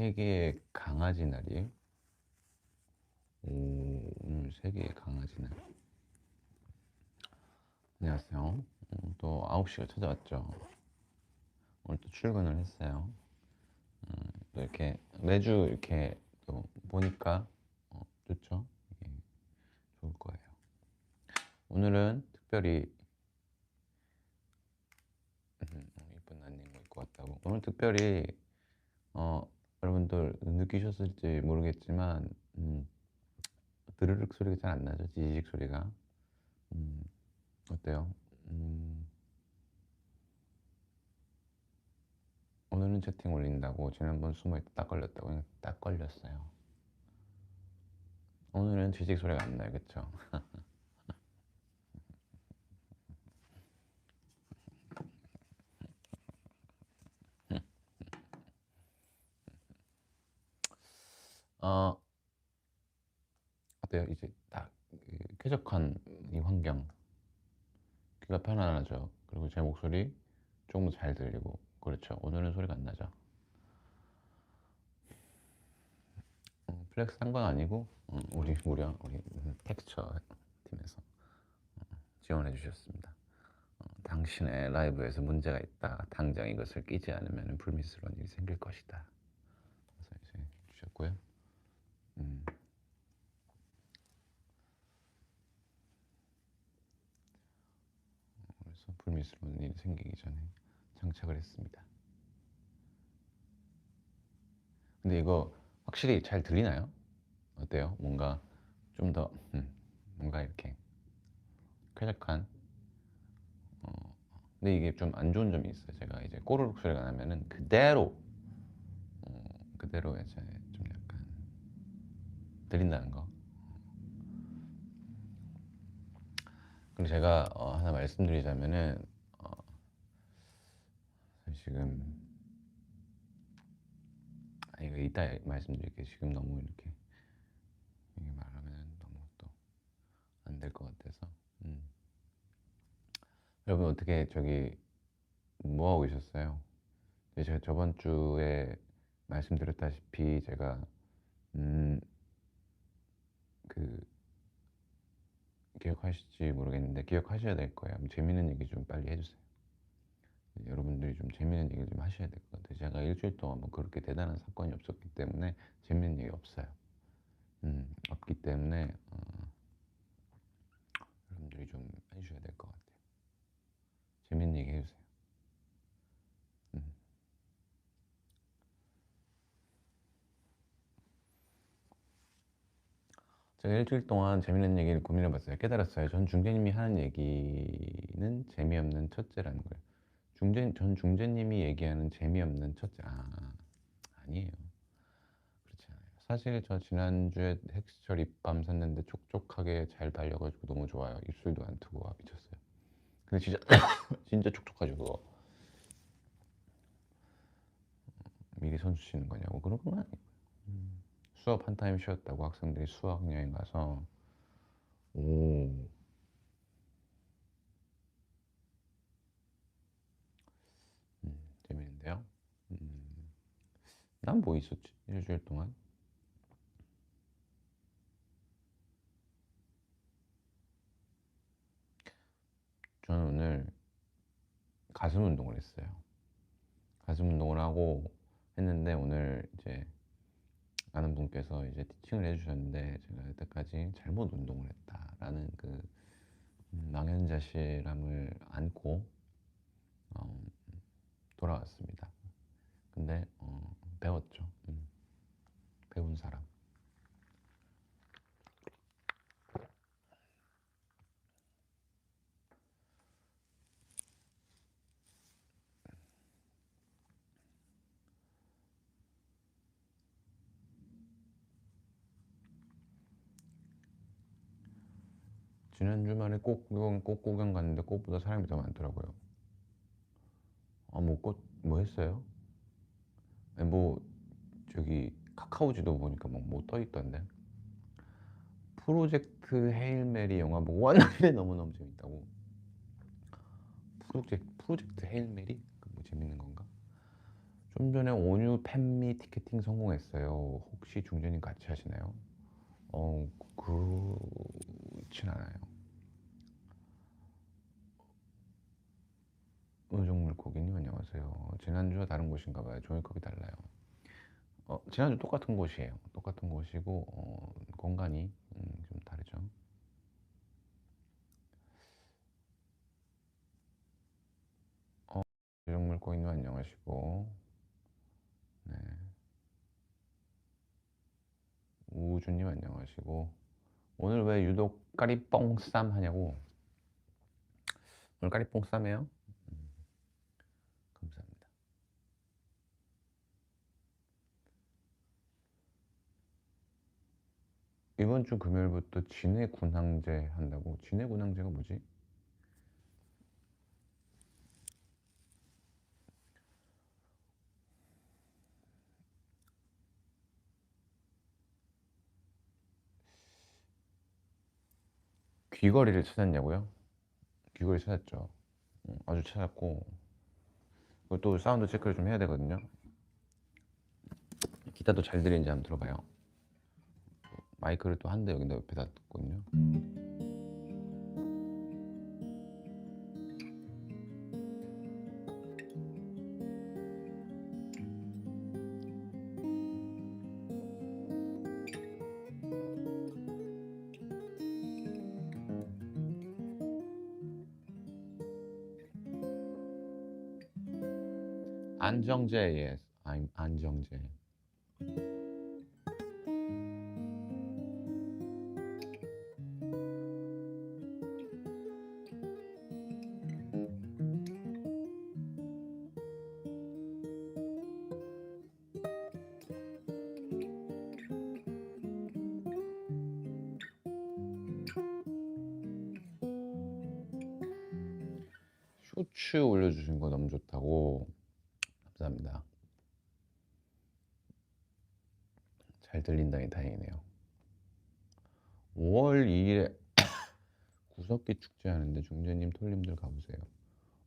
세계의 강아지 날이에요? 오, 오늘 세계의 강아지 날. 안녕하세요. 또 9시가 찾아왔죠. 오늘 또 출근을 했어요. 또 이렇게 매주 이렇게 또 보니까 좋죠? 이게 좋을 거예요. 오늘은 특별히 이쁜 난닝구 입고 왔다고. 오늘 특별히 어, 여러분들 느끼셨을지 모르겠지만 드르륵 소리가 잘 안 나죠? 지지직 소리가. 어때요? 오늘은 채팅 올린다고 지난번 숨어있다 딱 걸렸다고 그냥 딱 걸렸어요. 오늘은 지직 소리가 안 나요, 그쵸? 어, 어때요? 이제 딱 쾌적한 이 환경, 귀가 편안하죠. 그리고 제 목소리 조금 더 잘 들리고 그렇죠. 오늘은 소리가 안 나죠. 플렉스 한 건 아니고 우리 텍스처 팀에서 지원해 주셨습니다. 당신의 라이브에서 문제가 있다. 당장 이것을 끼지 않으면 불미스러운 일이 생길 것이다. 그래서 이제 주셨고요. 음, 그래서 불미스러운 일이 생기기 전에 장착을 했습니다. 근데 이거 확실히 잘 들리나요? 어때요? 뭔가 좀 더 뭔가 이렇게 쾌적한 근데 이게 좀 안 좋은 점이 있어요. 제가 이제 꼬르륵 소리가 나면은 그대로 이제 좀 약간 들린다는 거. 그리고 제가 하나 말씀드리자면은 지금 이거 이따 말씀드릴게요. 지금 너무 이렇게 말하면 너무 또 안 될 것 같아서. 여러분 어떻게 저기 뭐 하고 계셨어요? 제가 저번 주에 말씀드렸다시피 제가 음, 그 기억하실지 모르겠는데 기억하셔야 될 거예요. 재밌는 얘기 좀 빨리 해주세요. 여러분들이 좀 재밌는 얘기를 좀 하셔야 될 것 같아요. 제가 일주일 동안 뭐 그렇게 대단한 사건이 없었기 때문에 재밌는 얘기 없어요. 없기 때문에 여러분들이 좀 해주셔야 될 것 같아요. 재밌는 얘기 해주세요. 음. 제가 일주일 동안 재밌는 얘기를 고민해봤어요. 깨달았어요. 전 중재님이 하는 얘기는 재미없는 첫째라는 거예요. 전 중재님이 얘기하는 재미없는 첫째. 아니에요. 그렇지 않아요. 사실 저 지난주에 텍스처 립밤 샀는데 촉촉하게 잘 발려가지고 너무 좋아요. 입술도 안 트고 미쳤어요. 근데 진짜 진짜 촉촉하죠 그거. 미리 선수 치는 거냐고 그런 건 아니고. 수업 한 타임 쉬었다고 학생들이 수학 여행 가서 오 재밌는데요. 난 뭐 있었지 일주일 동안? 저는 오늘 가슴 운동을 했어요. 가슴 운동을 하고 했는데 오늘 이제 아는 분께서 이제 티칭을 해주셨는데 제가 여태까지 잘못 운동을 했다라는 그 망연자실함을 안고 어, 돌아왔습니다. 근데 배웠죠. 배운 사람. 지난 주말에 꽃 구경 갔는데 꽃보다 사람이 더 많더라고요. 뭐 꽃 뭐 했어요? 아니, 뭐 저기 카카오지도 보니까 뭐 떠 있던데. 프로젝트 헤일 메리 영화 보고 왔는데 너무너무 재밌다고. 프로젝트 헤일 메리? 그 뭐 재밌는 건가? 좀 전에 온유 팬미 티켓팅 성공했어요. 혹시 중재님 같이 하시나요? 그렇진 않아요. 의정물고기님 안녕하세요. 지난주와 다른 곳인가 봐요. 종이컵이 달라요. 지난주 똑같은 곳이에요. 똑같은 곳이고 공간이 좀 다르죠. 의정물고기님 안녕하시고, 네. 우주님 안녕하시고. 오늘 왜 유독 까리뽕쌈 하냐고. 오늘 까리뽕쌈이에요? 감사합니다. 이번 주 금요일부터 진해군항제 한다고? 진해군항제가 뭐지? 귀걸이를 찾았냐고요? 귀걸이 찾았죠. 아주 찾았고, 또 사운드 체크를 좀 해야 되거든요. 기타도 잘 들리는지 한번 들어봐요. 마이크를 또 한 대 여기다 옆에다 뒀거든요. 안정재, yes. I'm 안정재. 쇼츠 올려주신 거 너무 좋다고. 감사합니다. 잘 들린다니 다행이네요. 5월 2일에 구석기 축제 하는데 중재님, 톨님들 가보세요.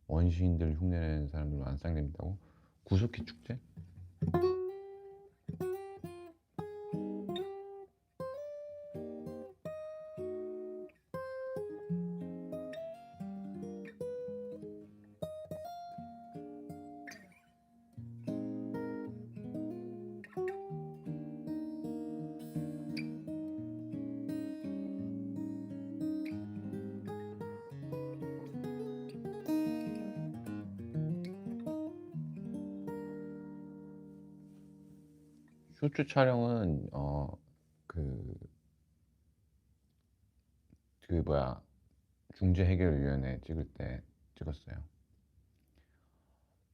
원시인들 흉내내는 사람들 안쌍립니다고? 구석기 축제? 쇼츠 촬영은 그, 그 뭐야 중재해결위원회 찍을 때 찍었어요.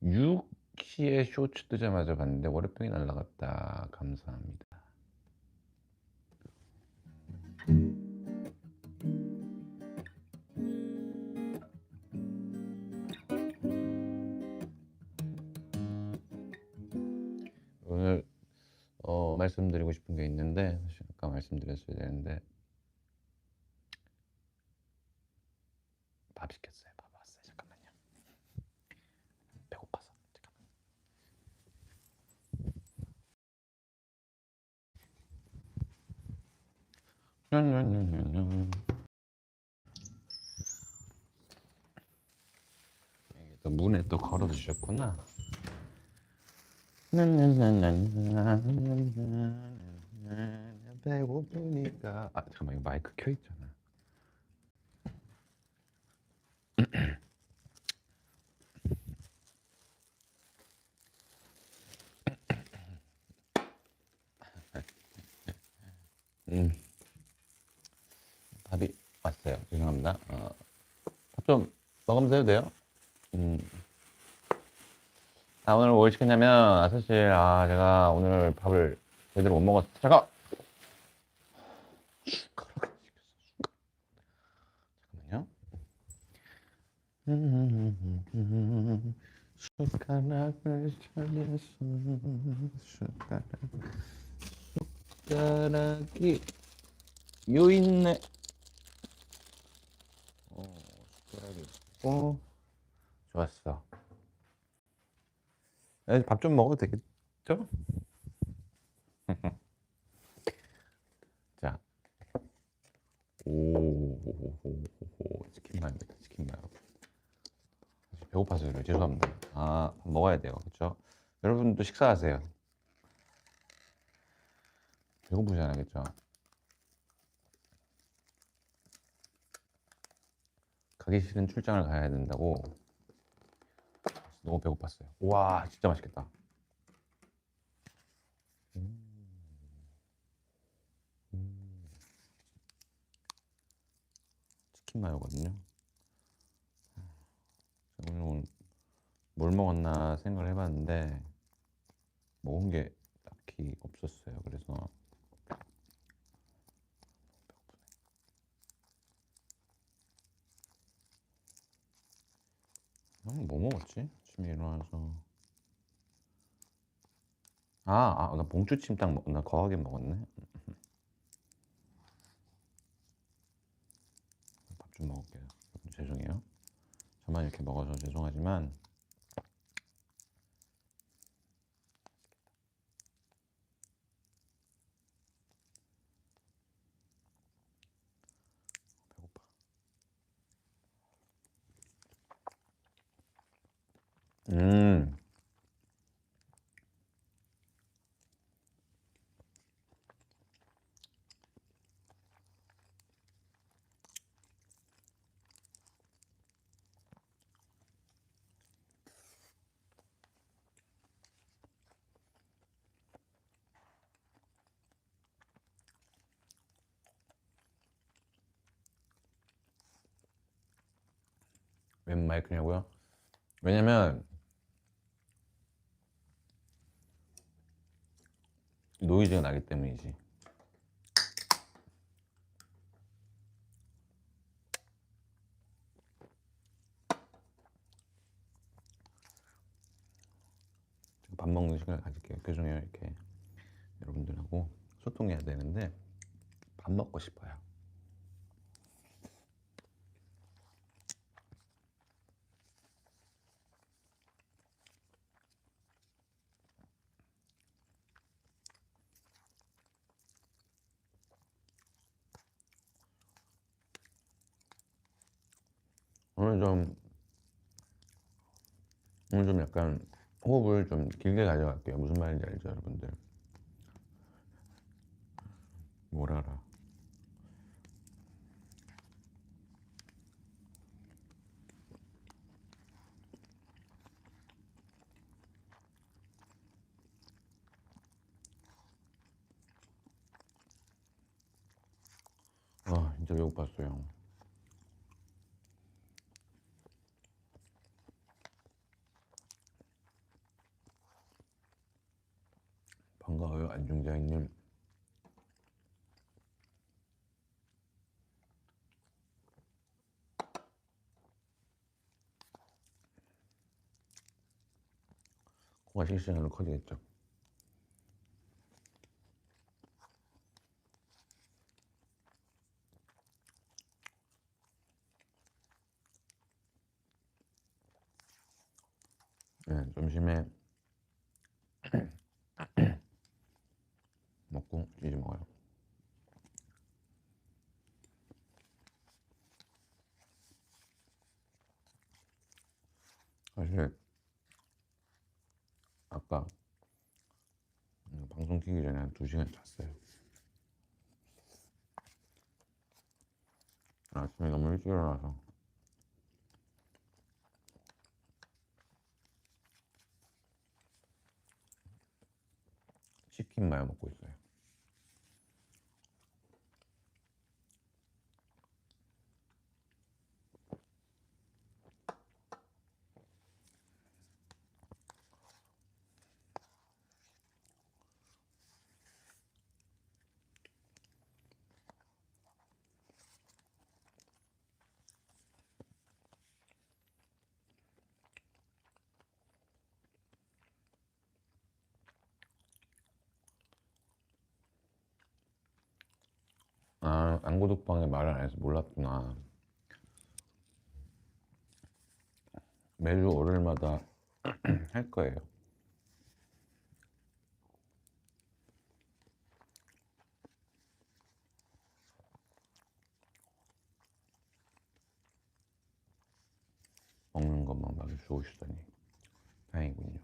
6시에 쇼츠 뜨자마자 봤는데 월요병이 날라갔다. 감사합니다. 오늘 말씀드리고 싶은 게 있는데 사실 아까 말씀드렸어야 되는데 밥 시켰어요. 밥 왔어요. 잠깐만요. 배고파서. 잠깐만요. 또 문에 또 걸어두셨구나. 배고프니까. 잠깐만, 이거 마이크 켜 있잖아. 밥이 왔어요. 죄송합니다. 밥 좀 먹으면서 해도 돼요? 오늘 뭘 시켰냐면, 사실, 제가 오늘 밥을 제대로 못 먹었어요. 잠깐만요. 숟가락을 찾아서, 숟가락이, 요 있네. 숟가락이 있고, 좋았어. 밥 좀 먹어도 되겠죠? 자, 치킨 마요입니다. 치킨 마요. 배고파서 그래요. 죄송합니다. 밥 먹어야 돼요. 그렇죠? 여러분도 식사하세요. 배고프잖아요. 그렇죠? 가기 싫은 출장을 가야 된다고. 너무 배고팠어요. 와, 진짜 맛있겠다. 치킨 마요거든요. 오늘 뭘 먹었나 생각을 해봤는데 먹은 게 딱히 없었어요. 그래서 뭐 먹었지? 아침에 일어나서 나 봉추찜 나 거하게 먹었네. 밥 좀 먹을게요. 죄송해요. 저만 이렇게 먹어서 죄송하지만 배고파. 웬 마이크냐고요? 왜냐면 노이즈가 나기 때문이지. 밥 먹는 시간을 가질게요. 그중에 이렇게 여러분들하고 소통해야 되는데 밥 먹고 싶어요. 오늘 좀 약간 호흡을 좀 길게 가져갈게요. 무슨 말인지 알죠, 여러분들? 뭘 알아? 진짜 배고팠어요. 반가워요, 안중자님. 코가 실시간으로 커지겠죠. 네, 점심에 먹고 이제 먹어요. 사실 아까 방송 키기 전에 한 2시간 잤어요. 아침에 너무 일찍 일어나서. 치킨 마요 먹고 있어요. 안고독방에 말을 안 해서 몰랐구나. 매주 월요일마다 할 거예요. 것만 막 주우시더니 다행이군요.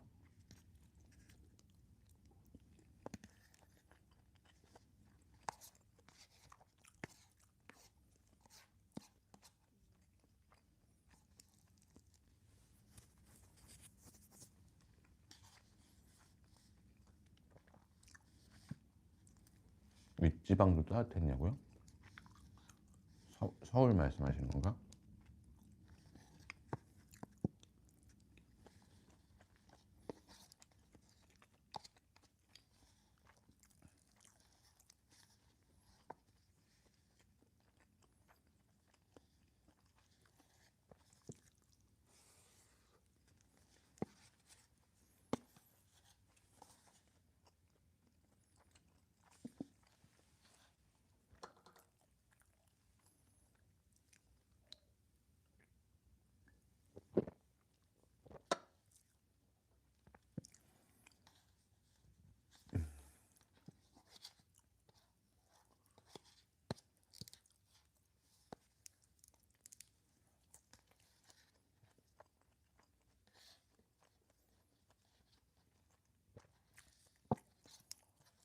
윗지방도 따뜻했냐고요? 서울 말씀하시는 건가?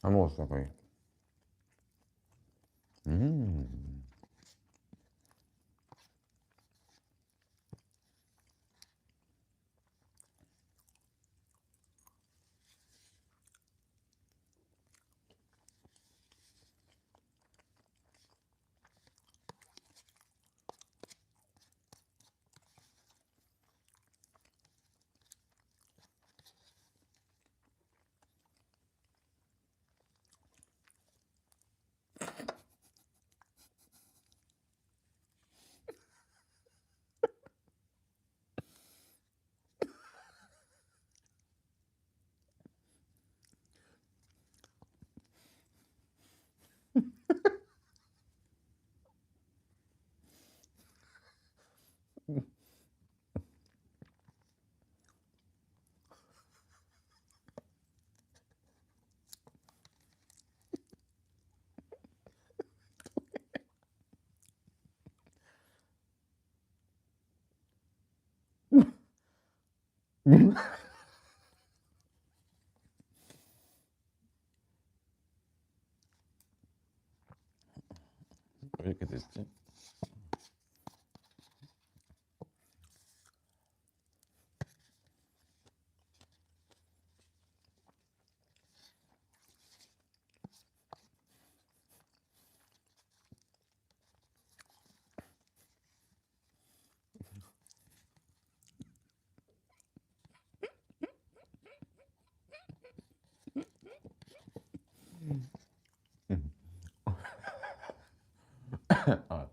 다 먹었어 거의. 음. 왜 이렇게 됐지? 음. 아,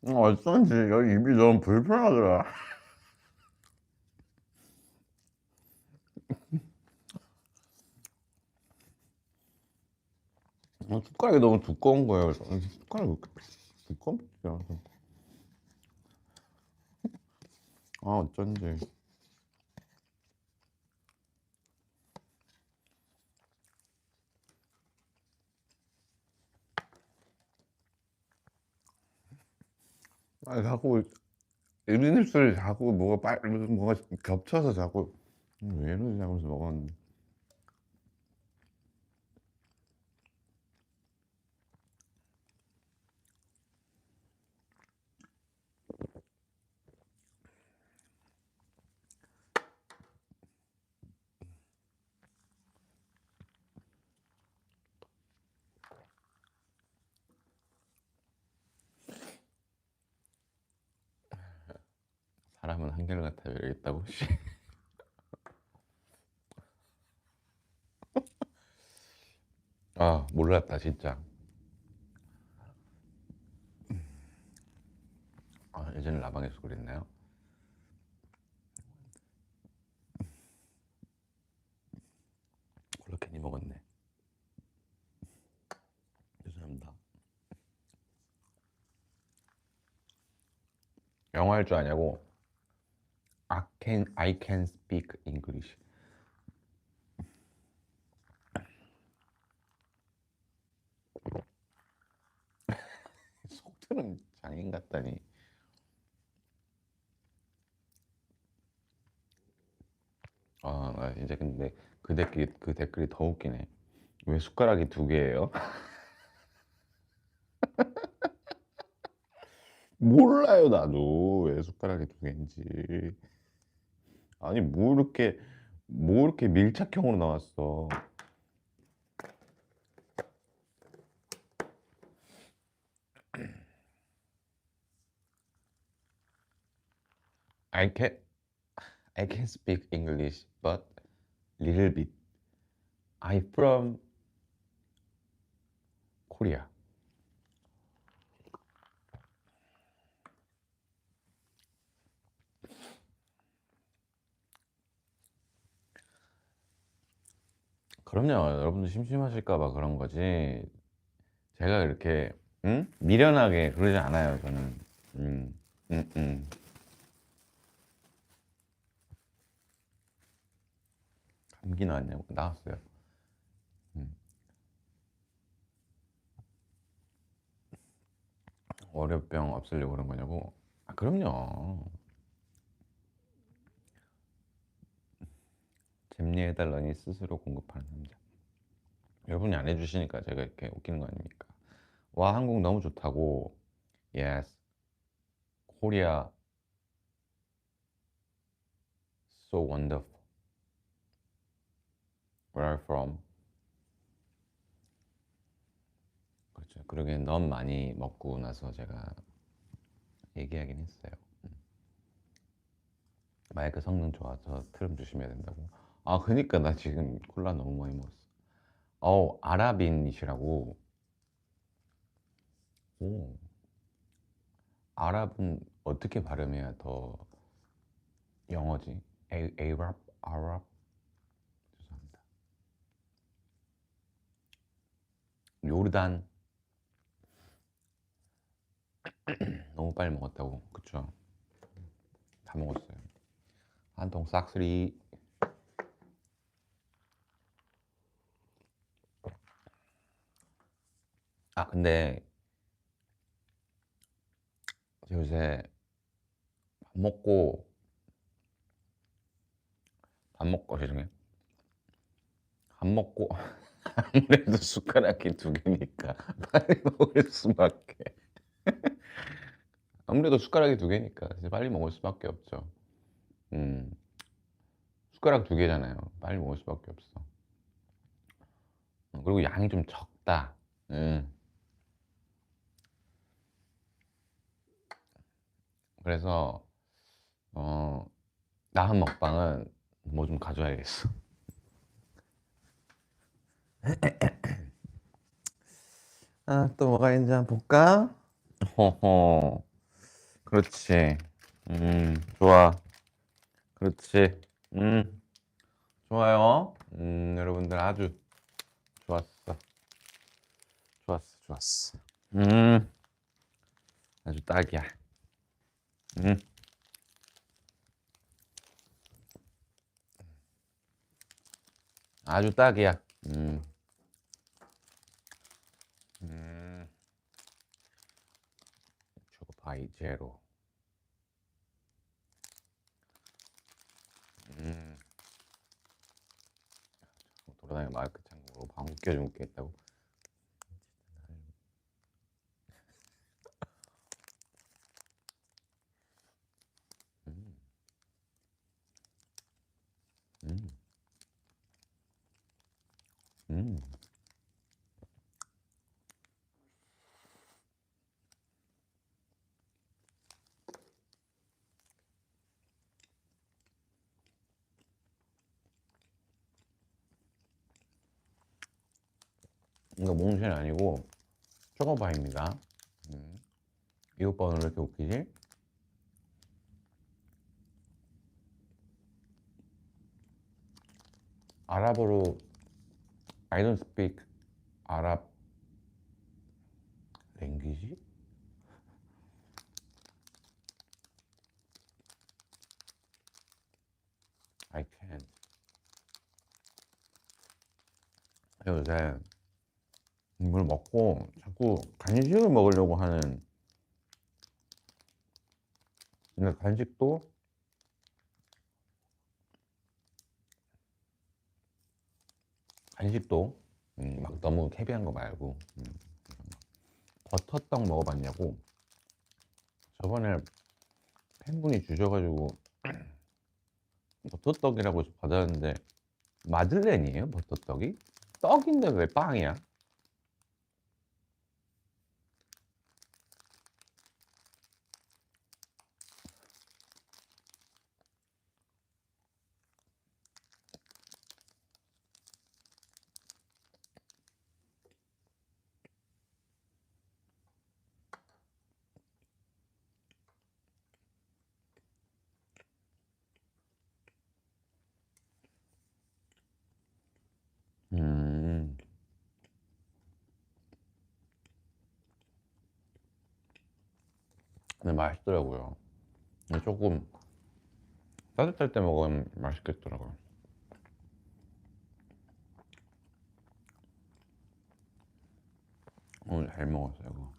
어쩐지 여기 입이 너무 불편하더라. 숟가락이 너무 두꺼운 거예요. 그래서 숟가락이 왜 이렇게 두껍지? 어쩐지. 자꾸 1인 입술이 자꾸 뭐가 겹쳐서 자꾸 왜 이러지 하면서 먹었는데. 사람은 한결같아 이러겠다고. 아, 몰랐다 진짜. 예전에 라방에서 그랬나요? 콜라 괜히 먹었네. 죄송합니다. 영어 할 줄 아냐고. I can speak English. 저는 장인 같다니. 나 이제 근데 그 댓글이 더 웃기네. 왜 숟가락이 두 개예요? 몰라요 나도 왜 숟가락이 두 개인지. 아니 뭐 이렇게 밀착형으로 나왔어. I can I can speak English but little bit. I from Korea. 그럼요. 여러분들 심심하실까 봐 그런 거지. 제가 이렇게 미련하게 그러지 않아요, 저는. 음. 음. 음. 감기 나왔냐고? 나왔어요. 음. 월요병 없애려고 그런 거냐고? 아, 그럼요. 잼리해달라니 스스로 공급하는 남자. 여러분이 안 해주시니까 제가 이렇게 웃기는 거 아닙니까? 와, 한국 너무 좋다고. Yes, Korea so wonderful. Where are you from? 그렇죠. 그러기엔 너무 많이 먹고 나서 제가 얘기하긴 했어요. 마이크 성능 좋아서 트름 조심해야 된다고. 아, 그니까 나 지금 콜라 너무 많이 먹었어. 아랍인이시라고. 오, 아랍은 어떻게 발음해야 더 영어지? 아랍? 죄송합니다. 요르단. 너무 빨리 먹었다고. 그쵸? 다 먹었어요. 한 통 싹쓸이. 아, 근데 저 요새 밥 먹고 죄송해요. 밥 먹고 아무래도 숟가락이 두 개니까 빨리 먹을 수밖에. 아무래도 숟가락이 두 개니까 이제 빨리 먹을 수밖에 없죠. 음, 숟가락 두 개잖아요. 빨리 먹을 수밖에 없어. 그리고 양이 좀 적다. 음, 그래서 어, 다음 먹방은 뭐 좀 가져야겠어. 아, 또 뭐가 있는지 한번 볼까? 호호, 그렇지. 좋아. 그렇지. 음, 좋아요. 여러분들 아주 좋았어. 좋았어, 좋았어. 음, 아주 딱이야. 음, 아주 딱이야. 음, 음, 저거 바이 제로. 음, 돌아다니는 마이크 창고로 방귀 껴주면 웃겠다고. 음, 음, 음. 이거 몽쉘 아니고 초코바입니다. 음. 이 오빠는 왜 이렇게 웃기지? 아랍어로 I don't speak 아랍 랭귀지? I can't. 요새 이걸 먹고 자꾸 간식을 먹으려고 하는 근데 간식도 막 너무 헤비한 거 말고 버터떡 먹어봤냐고. 저번에 팬분이 주셔가지고 버터떡이라고 받았는데 마들렌이에요 버터떡이? 떡인데 왜 빵이야? 음, 근데 맛있더라고요. 근데 조금 따뜻할 때 먹으면 맛있겠더라고요. 오늘 잘 먹었어요 그거.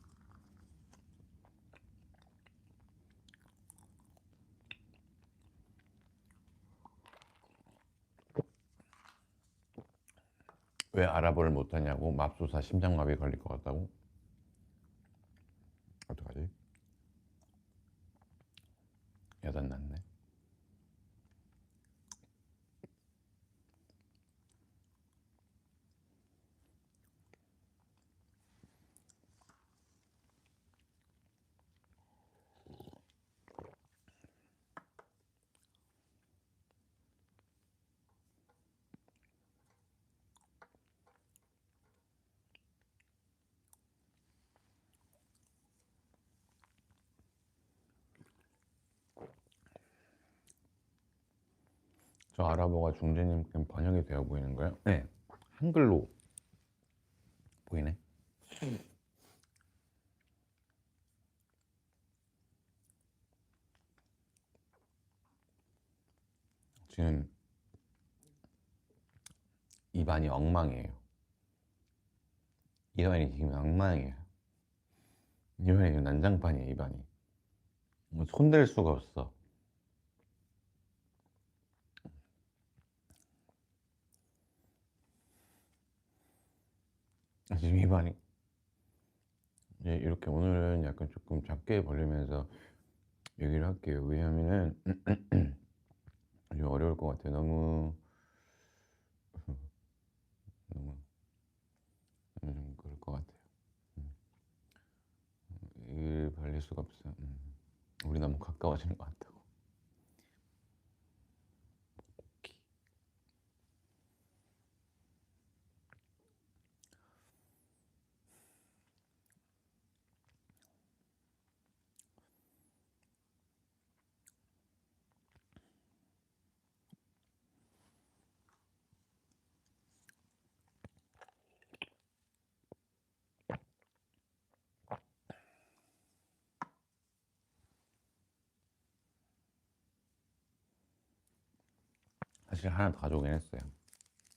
왜 아랍어를 못하냐고. 맙소사 심장마비 걸릴 것 같다고. 어떡하지? 여단 났네. 저 아랍어가 중재님 번역이 되어 보이는 거예요? 네, 한글로 보이네. 지금 입안이 엉망이에요. 입안이 지금 엉망이에요. 입안이 지금 난장판이에요 입안이. 뭐 손댈 수가 없어. 지금 입안이 이제 이렇게 오늘은 약간 조금 작게 벌리면서 얘기를 할게요. 왜냐면은 좀 어려울 것 같아요. 너무 좀 그럴 것 같아요. 일 벌릴 수가 없어요. 우리 너무 가까워지는 것 같다고. 사실 하나 더 가져오긴 했어요.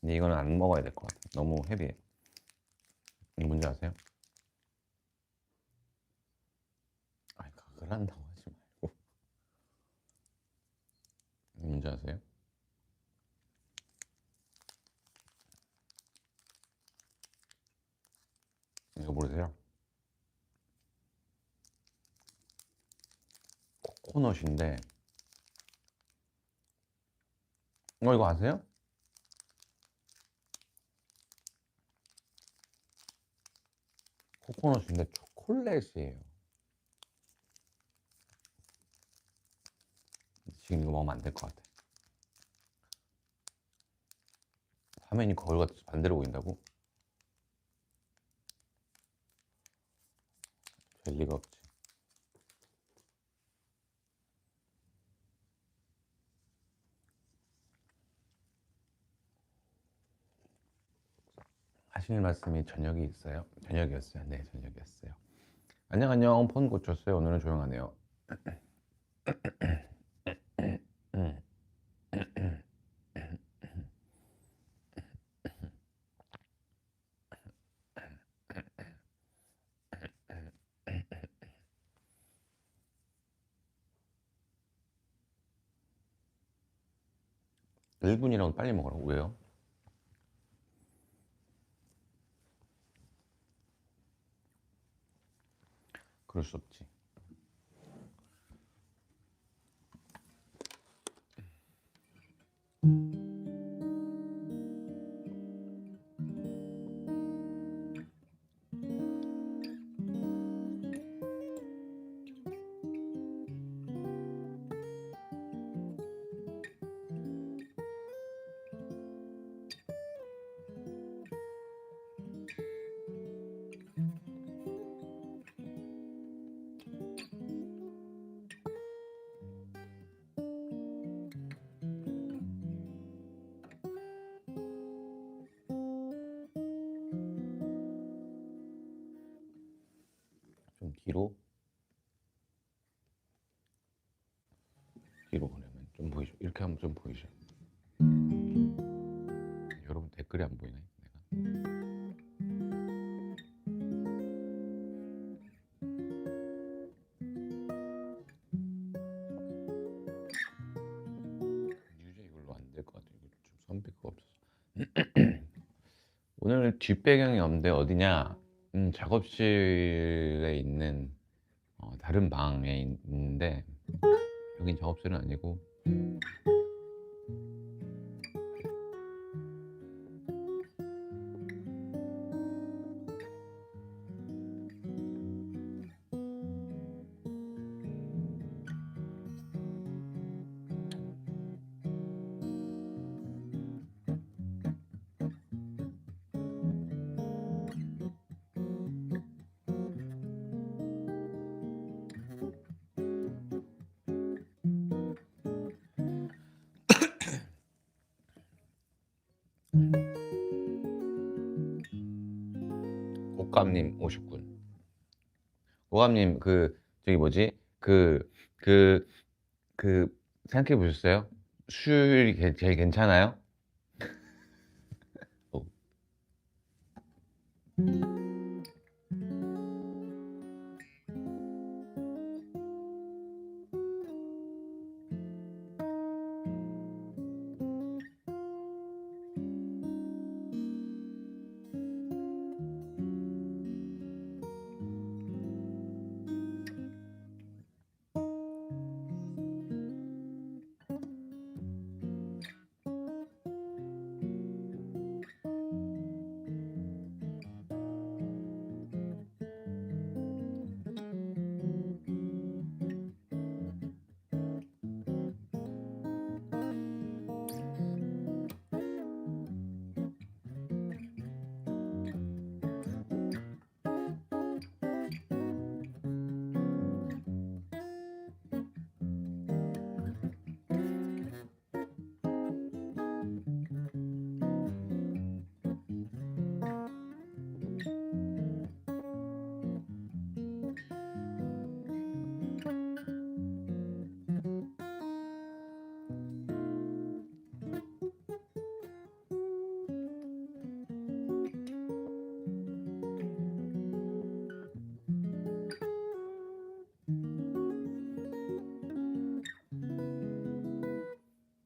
근데 이거는 안 먹어야 될 것 같아요. 너무 헤비해. 이거 뭔지 아세요? 아니 그걸 한다고 하지 말고. 이거 뭔지 아세요? 이거 모르세요? 코코넛인데 이거 아세요? 코코넛인데 초콜릿이에요. 지금 이거 먹으면 안 될 것 같아. 화면이 거울 같아서 반대로 보인다고? 될 리가 없지. 하실 말씀이 저녁이 있어요? 저녁이었어요. 네, 저녁이었어요. 안녕 안녕. 폰 고쳤어요. 오늘은 조용하네요. 1분이라고 빨리 먹으라고. 왜요? 그럴 수 없지. 좀 뒤로 보내면 좀 보이죠? 이렇게 하면 좀 보이죠? 여러분 댓글이 안 보이네. 유저 이걸로 안 될 것 같아요. 이거 좀 선비가 없어서. 오늘 뒷배경이 없는데 어디냐? 작업실에 있는 다른 방에 있는데 여긴 작업실은 아니고 고감님 오셨군. 고감님 저기 뭐지? 생각해 보셨어요? 수율이 제일 괜찮아요? 어.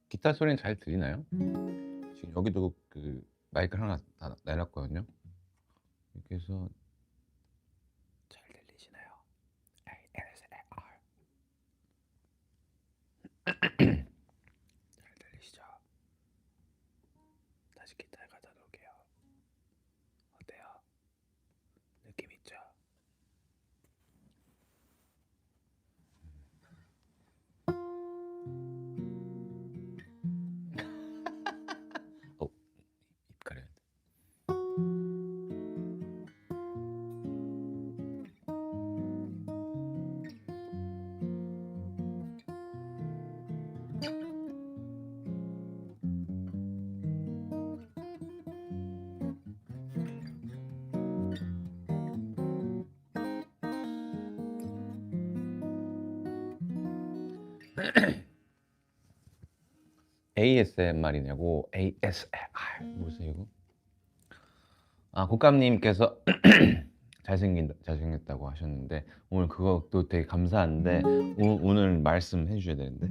기타 소리는 잘 들리나요? 지금 여기도 마이크를 하나 다 내놨거든요. 이렇게 해서 잘 들리시나요? ASMR. 잘 들리시죠? 다시 기타에 갖다 놓을게요. 어때요? 느낌 있죠? 입 가려야 돼. ASMR이냐고. ASMR 뭐세요 이거? 곡감님께서 잘생겼다고 하셨는데 오늘 그것도 되게 감사한데 오늘 말씀해 주셔야 되는데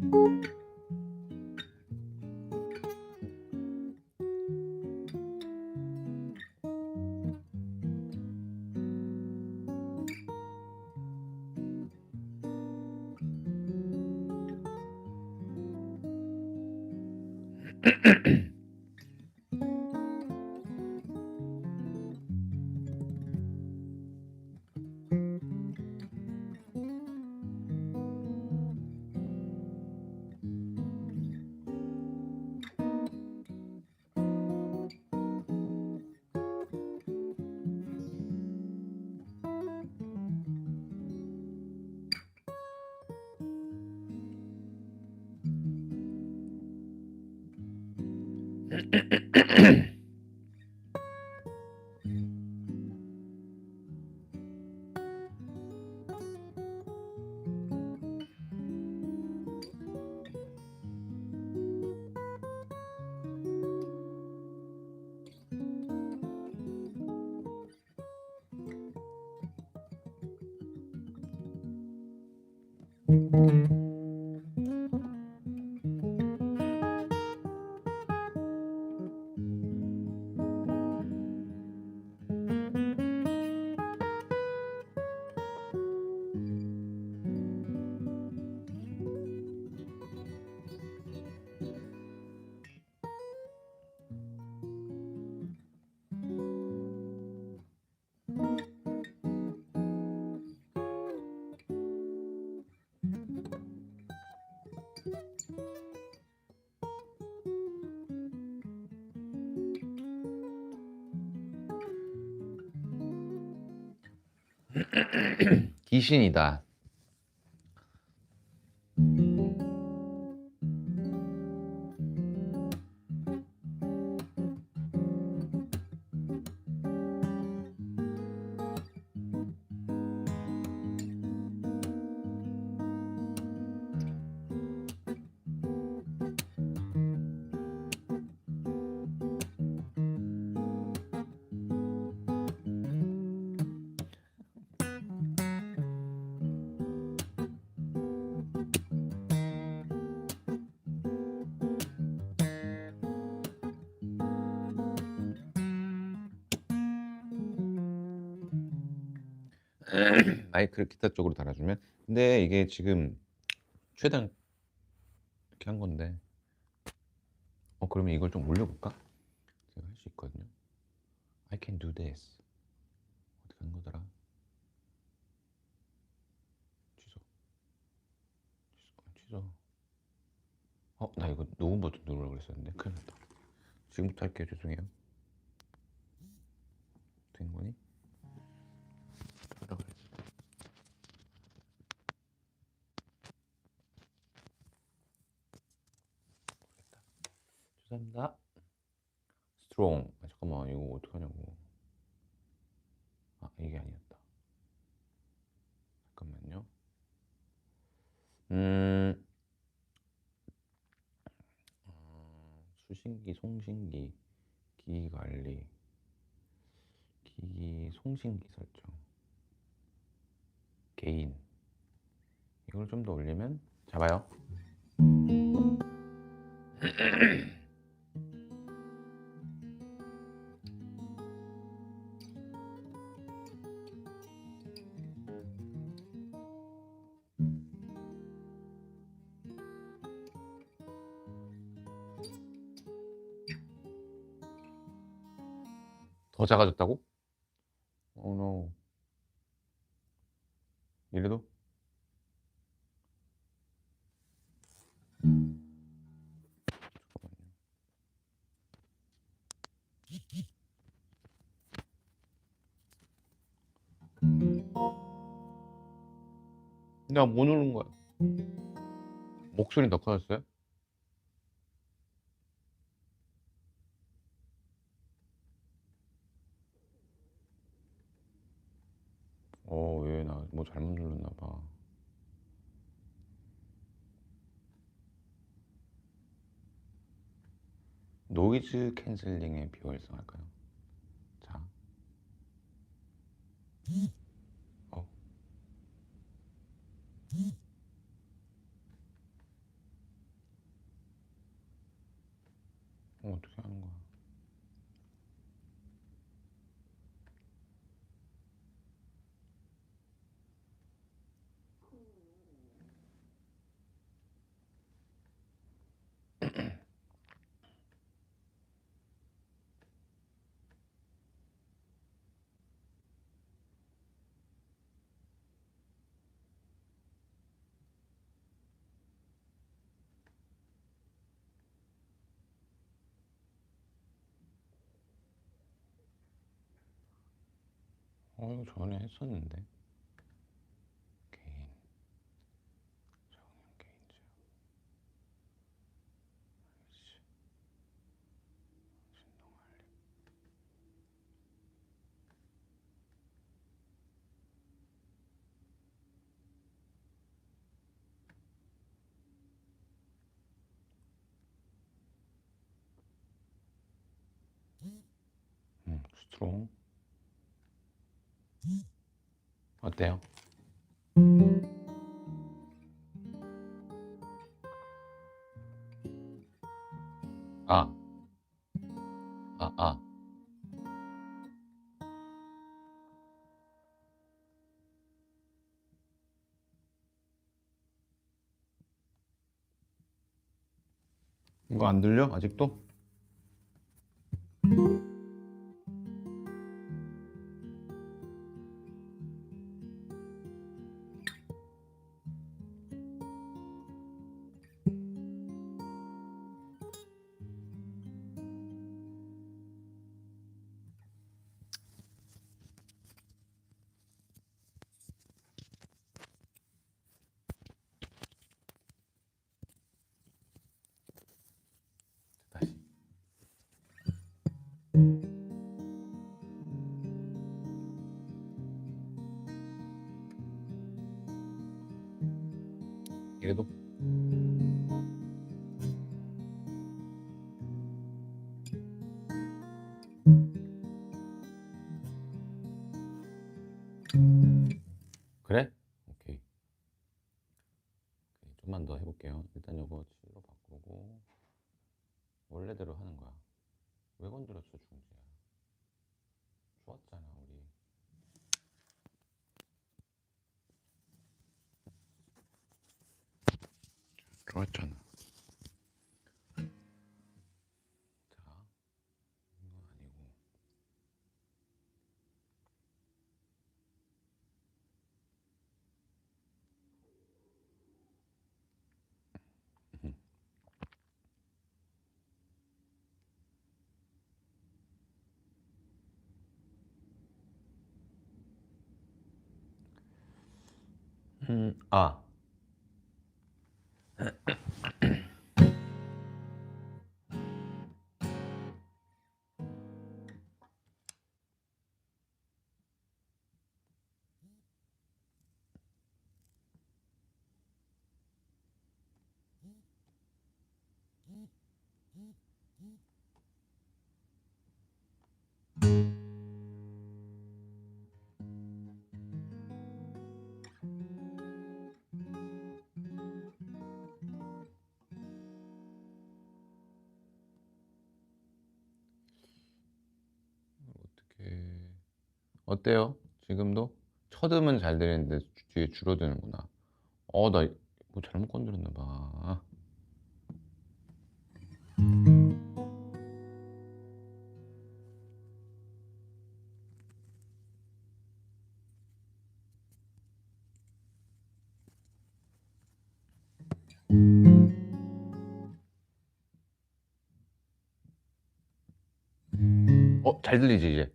귀신이다. 마이크를 기타 쪽으로 달아주면. 근데 이게 지금 최대한 이렇게 한 건데, 그러면 이걸 좀 올려볼까? 제가 할 수 있거든요. I can do this. 어떻게 하는 거더라? 취소. 취소. 나 이거 녹음 버튼 누르라고 그랬었는데 큰일 났다. 지금부터 할게요. 죄송해요. 된 거니? 뭐라고 그랬지? 죄송합니다. 스트롱. 잠깐만, 이거 어떡하냐고. 이게 아니었다. 잠깐만요. 수신기, 송신기, 기기관리, 기기 송신기 설정, 개인. 이걸 좀 더 올리면 잡아요. 더 작아졌다고? no. 이래도? 내가 뭐 누른 거야? 목소리 더 커졌어요? 왜 나 뭐 잘못 눌렀나 봐. 노이즈 캔슬링의 비활성 할까요? 자. 어. 어떻게 하는 거야? 이거 전에 했었는데. 개인 정형 개인제. 신동알림. 스트롱. 어때요? 아, 아. 이거 안 들려? 아직도? 다시. 이래도? 그래? 오케이. 좀만 더 해볼게요. 일단 이거 G로 바꾸고 원래대로 하는 거야. 왜 건드렸어 중지야? 좋았잖아 우리. 좋았잖아. 자, 이거 아니고. 아. 어떻게 어때요? 지금도? 첫음은 잘 들리는데 뒤에 줄어드는구나. 나 뭐 잘못 건드렸나 봐. 잘 들리지 이제?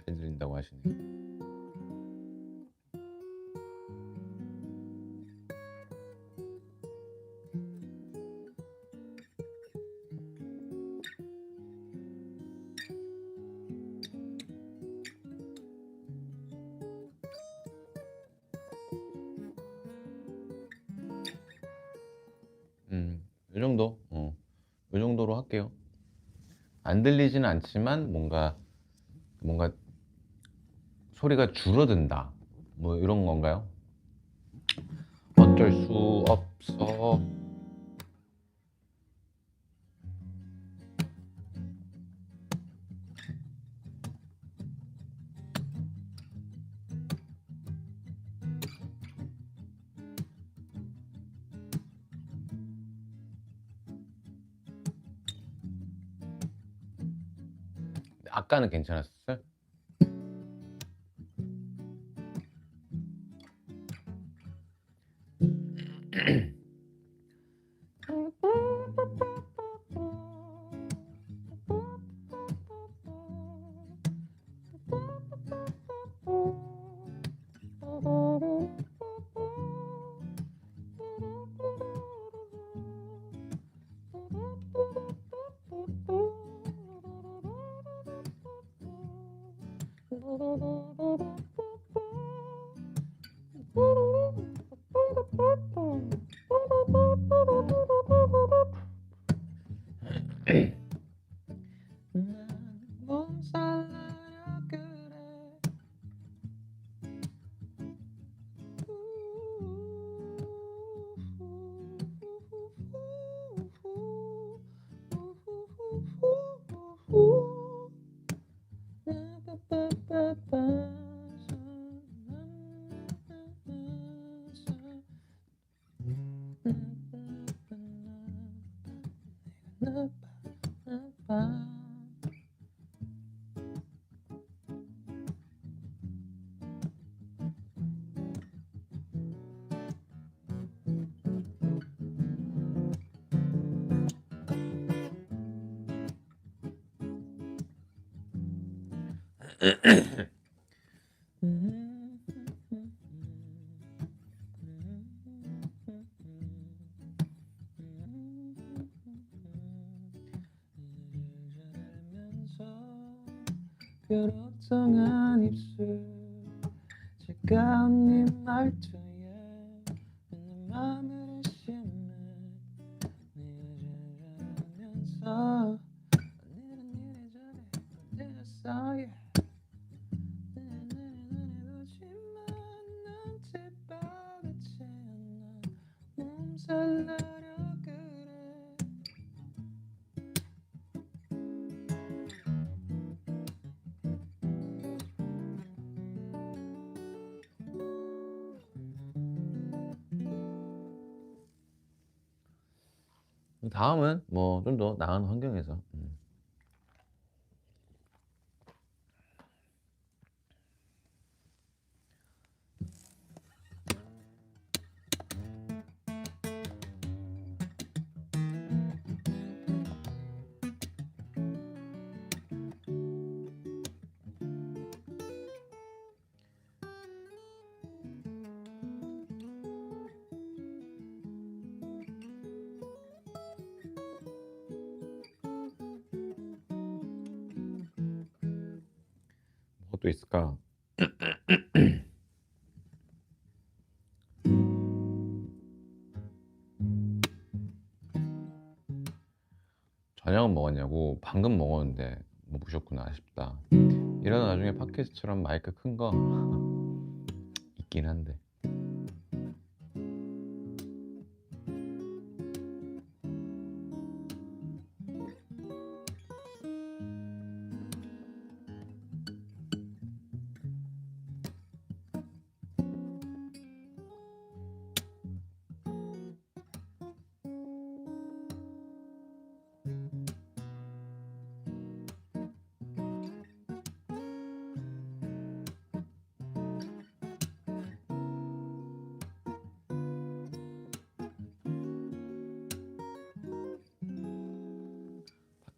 잘 들린다고 하시네. 이 정도? 이 정도로 할게요. 안 들리지는 않지만 뭔가 소리가 줄어든다. 뭐 이런 건가요? 어쩔 수 없어. 아까는 괜찮았어요? 그럭정한 입술 차가운 네 말투에 내 맘을 의심해 네가 잘하면서 오늘은 이래저래 어디였어 넌 제발같이 않아 몸살나려 그래 다음은 뭐 좀 더 나은 환경에서 뭐또 있을까? 저녁은 먹었냐고? 방금 먹었는데 못 보셨구나. 아쉽다. 이러다 나중에 팟캐스트처럼 마이크 큰 거 있긴 한데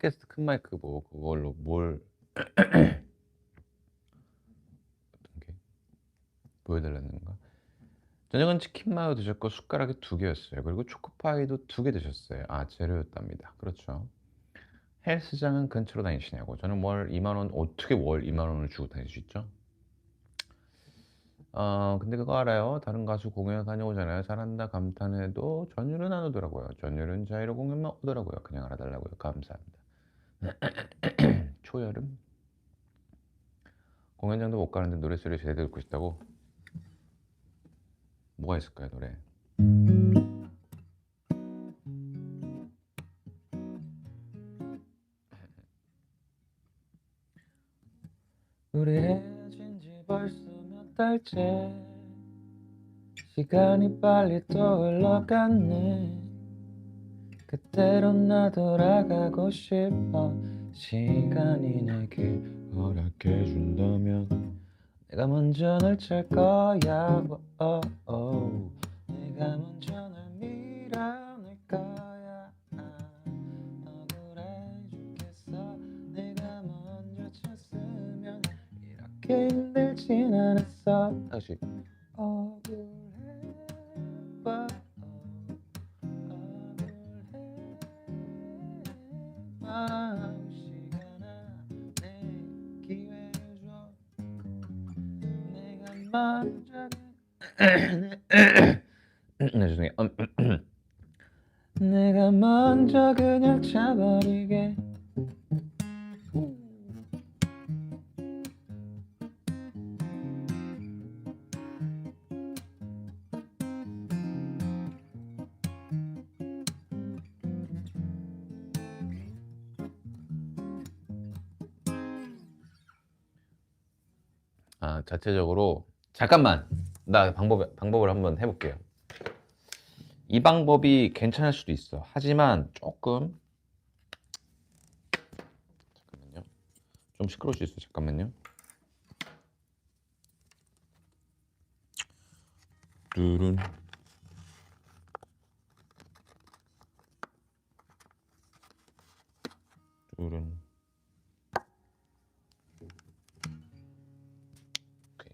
팟캐스트 큰 마이크 뭐 그걸로 뭘 어떤 게 보여달라는 건가? 저녁은 치킨 마요 드셨고 숟가락이 2개였어요. 그리고 초코파이도 2개 드셨어요. 아 재료였답니다. 그렇죠. 헬스장은 근처로 다니시냐고. 저는 월 2만 원 어떻게 월 2만 원을 주고 다닐 수 있죠? 근데 그거 알아요? 다른 가수 공연 다녀오잖아요. 잘한다 감탄해도 전율은 안 오더라고요. 전율은 자이로 공연만 오더라고요. 그냥 알아달라고요. 감사합니다. 초여름? 공연장도 못 가는데 노래소리 제대로 듣고 싶다고? 뭐가 있을까요, 노래? 우리 헤어진 지 벌써 몇 달째 시간이 빨리 또 흘러갔네 그때로 나 돌아가고 싶어 시간이 내게 허락해준다면 내가 먼저 널 찰 거야 내가 먼저 널 밀어낼 거야 억울해 죽겠어 내가 먼저 쳤으면 이렇게 힘들진 않았어 다시 억울해 시간아 내 기회를 줘 내가 먼저 네 죄송해요 내가 먼저 그냥 차버리게 자체적으로 잠깐만 나 방법을 한번 해볼게요 이 방법이 괜찮을 수도 있어 하지만 조금 잠깐만요 좀 시끄러울 수 있어 잠깐만요 뚜룬 뚜룬 오케이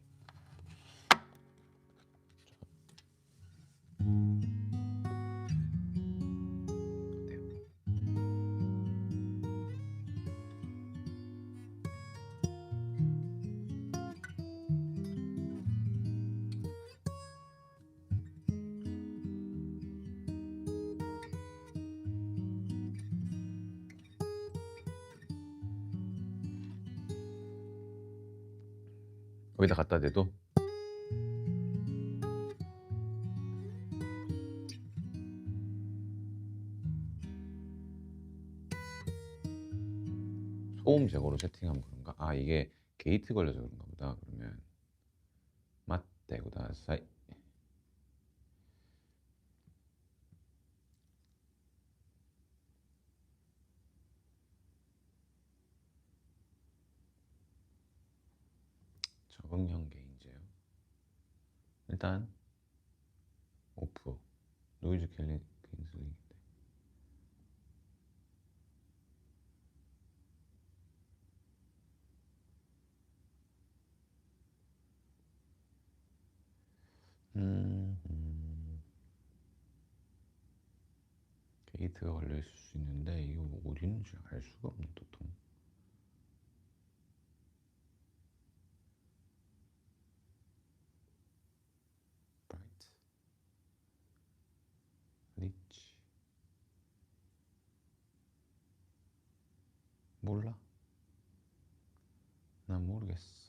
여기다 갖다 대도 소음 제거로 세팅하면 그런가? 아 이게 게이트 걸려서 그런가 보다 그러면 맞대 구다사이 적응형 게인제요 일단 오프 노이즈 캔슬링 게이트가 걸려 있을 수 있는데 이거 어디 있는지 알 수가 없네 도통 브라이트 리치 몰라 난 모르겠어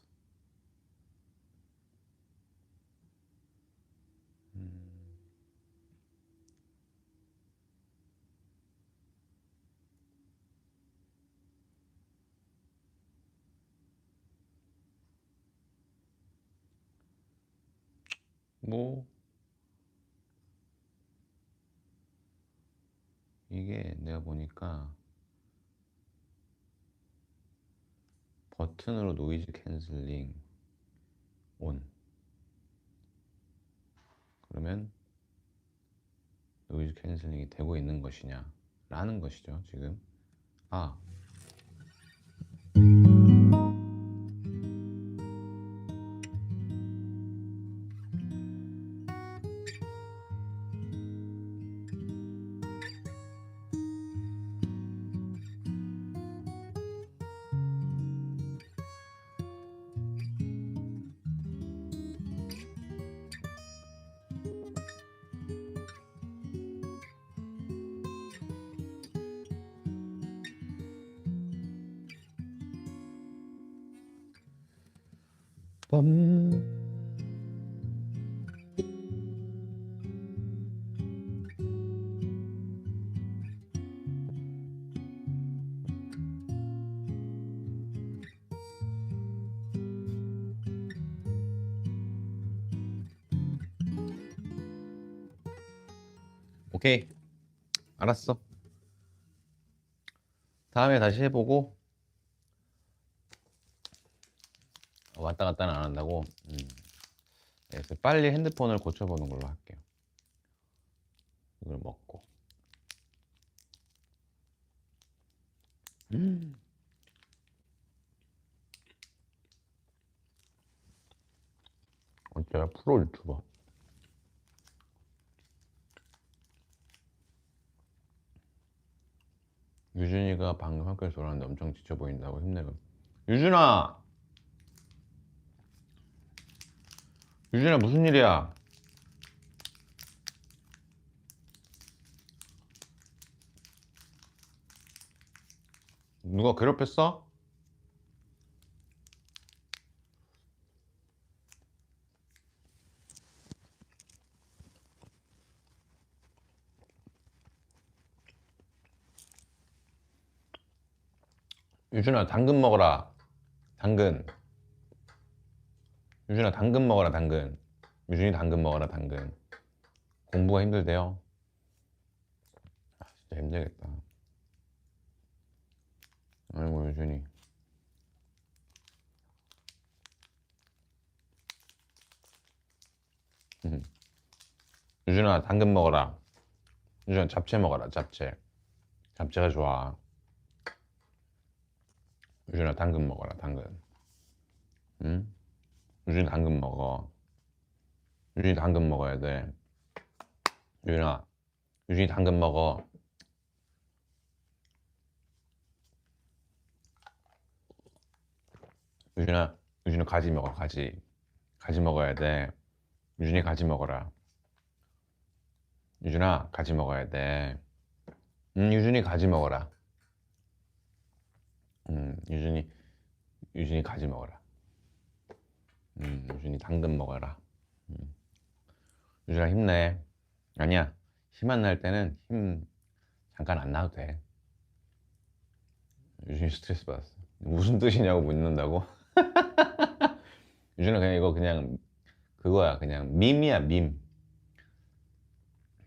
뭐 이게 내가 보니까 버튼으로 노이즈 캔슬링 온 그러면 노이즈 캔슬링이 되고 있는 것이냐 라는 것이죠 지금 아 빰. 오케이, 알았어. 다음에 다시 해보고. 왔다 갔다는 안 한다고. 그래서 빨리 핸드폰을 고쳐보는 걸로 할게요. 이걸 먹고. 어째요? 프로 유튜버. 유준이가 방금 학교에서 돌아왔는데 엄청 지쳐 보인다고 힘내고. 유준아! 유준아, 무슨 일이야? 누가 괴롭혔어? 유준아, 당근 먹어라. 당근. 유준아, 당근 먹어라, 당근. 유준이 당근 먹어라, 당근. 공부가 힘들대요. 진짜 힘들겠다. 아이고, 유준이. 유준아, 당근 먹어라. 유준아, 잡채 먹어라, 잡채. 잡채가 좋아. 유준아, 당근 먹어라, 당근. 응? 유준이 당근 먹어. 유준이 당근 먹어야 돼. 유준아, 유준이 당근 먹어. 유준아 가지 먹어, 가지. 가지 먹어야 돼. 유준이 가지 먹어라. 유준아, 가지 먹어야 돼. 유준이 가지 먹어라. 유준이 가지 먹어라. 유준이 당근 먹어라. 유준아, 힘내. 아니야, 힘 안 날 때는 힘 잠깐 안 나도 돼. 유준이 스트레스 받았어. 무슨 뜻이냐고 묻는다고? 유준아, 그냥 이거 그냥 그거야. 그냥 밈이야, 밈.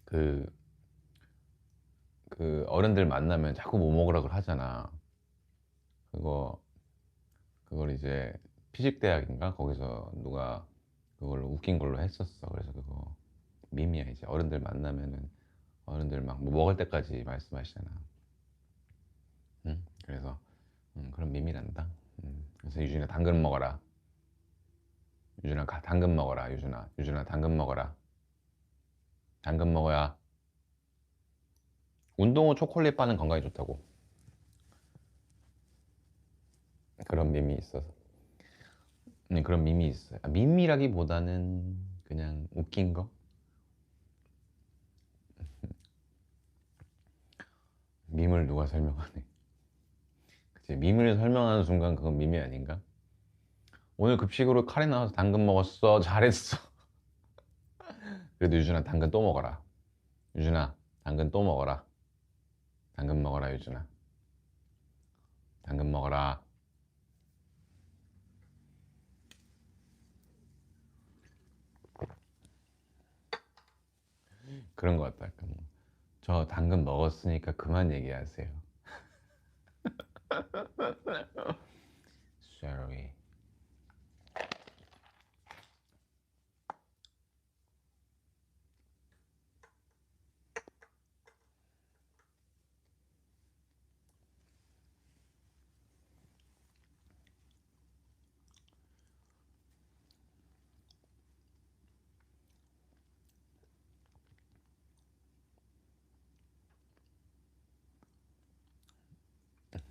그 어른들 만나면 자꾸 뭐 먹으라고 하잖아. 그걸 이제 피직대학인가 거기서 누가 그걸로 웃긴 걸로 했었어. 그래서 그거 밈이야. 이제 어른들 만나면은 어른들 막 뭐 먹을 때까지 말씀하시잖아. 응? 그래서 그런 밈이란다. 그래서 유준아, 당근 먹어라. 유준아, 당근 먹어라. 유준아, 당근 먹어라. 당근 먹어야 운동 후 초콜릿 바는 건강에 좋다고. 그런 밈이 있어서. 그런 밈이 있어요. 밈이라기보다는 그냥 웃긴 거. 밈을 누가 설명하네. 그치, 밈을 설명하는 순간 그건 밈이 아닌가? 오늘 급식으로 카레 나와서 당근 먹었어. 잘했어. 그래도 유준아, 당근 또 먹어라. 유준아, 당근 또 먹어라. 당근 먹어라, 유준아. 당근 먹어라. 그런 것 같다. 약간 저 당근 먹었으니까 그만 얘기하세요. Sorry.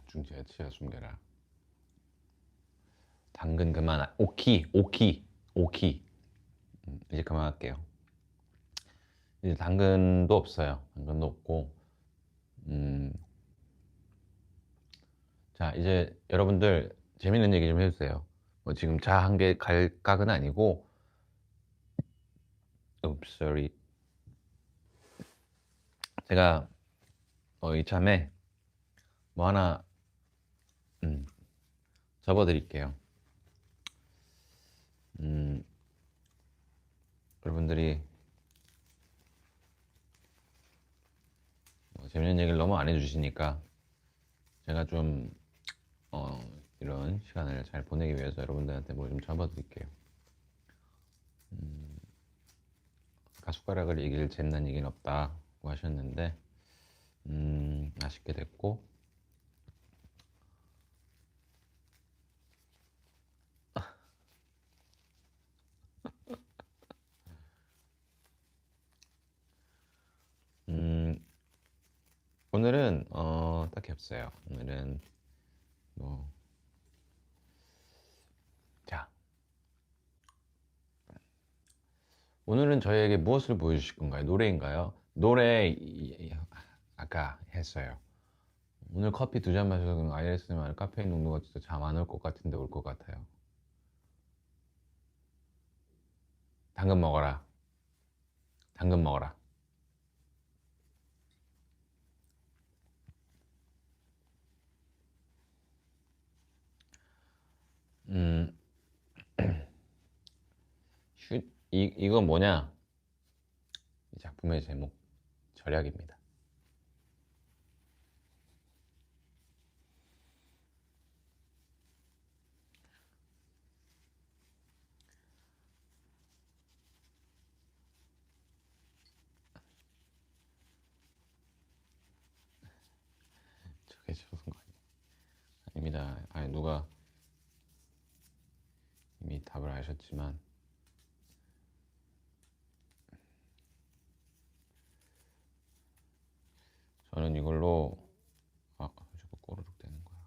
중지야, 치아 숨겨라. 당근 그만. 오키. 이제 그만할게요. 이제 당근도 없어요. 당근도 없고. 자, 이제 여러분들 재밌는 얘기 좀 해주세요. 뭐 지금 자한 개 갈각은 아니고, sorry. 제가 이참에 뭐 하나 접어드릴게요. 여러분들이 뭐 재밌는 얘기를 너무 안 해주시니까 제가 좀 이런 시간을 잘 보내기 위해서 여러분들한테 뭘 좀 접어드릴게요. 가숟가락을 이길 잰다는 얘기는 없다고 하셨는데 아쉽게 됐고, 오늘은 딱히 없어요. 오늘은 뭐 자, 오늘은 저희에게 무엇을 보여주실 건가요? 노래인가요? 노래 아까 했어요. 오늘 커피 2잔 마셔서 그런 IS만 카페인 농도가 진짜 잠 안 올 것 같은데 올 것 같아요. 당근 먹어라. 당근 먹어라. 음, 이건 뭐냐? 이 작품의 제목, 절약입니다. 저게 무슨 거 아닙니다. 아니, 누가 이미 답을 아셨지만, 저는 이걸로, 자꾸 꼬르륵 되는 거야.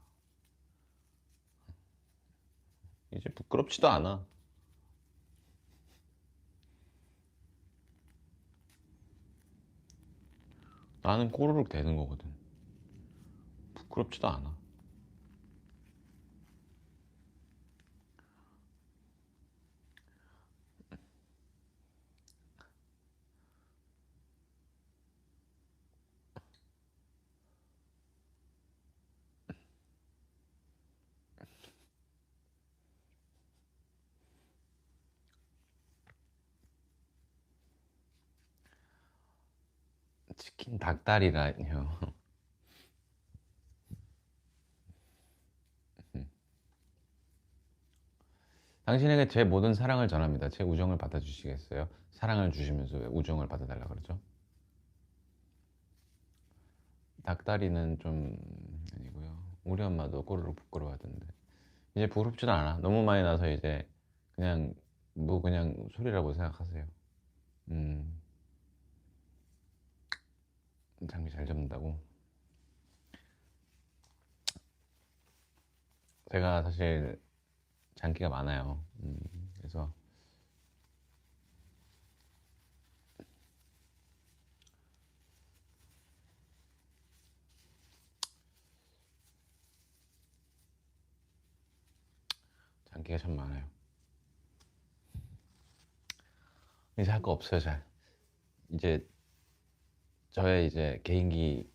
이제 부끄럽지도 않아. 나는 꼬르륵 되는 거거든. 부끄럽지도 않아. 치킨 닭다리라뇨. 당신에게 제 모든 사랑을 전합니다. 제 우정을 받아주시겠어요? 사랑을 주시면서 왜 우정을 받아달라 그러죠? 닭다리는 좀 아니고요. 우리 엄마도 꼬르륵 부끄러워하던데. 이제 부끄럽지도 않아. 너무 많이 나서 이제 그냥 뭐 그냥 소리라고 생각하세요. 음, 장비 잘 잡는다고. 제가 사실 장기가 많아요. 그래서 장기가 참 많아요. 이제 할 거 없어요, 잘. 이제 저의 이제 개인기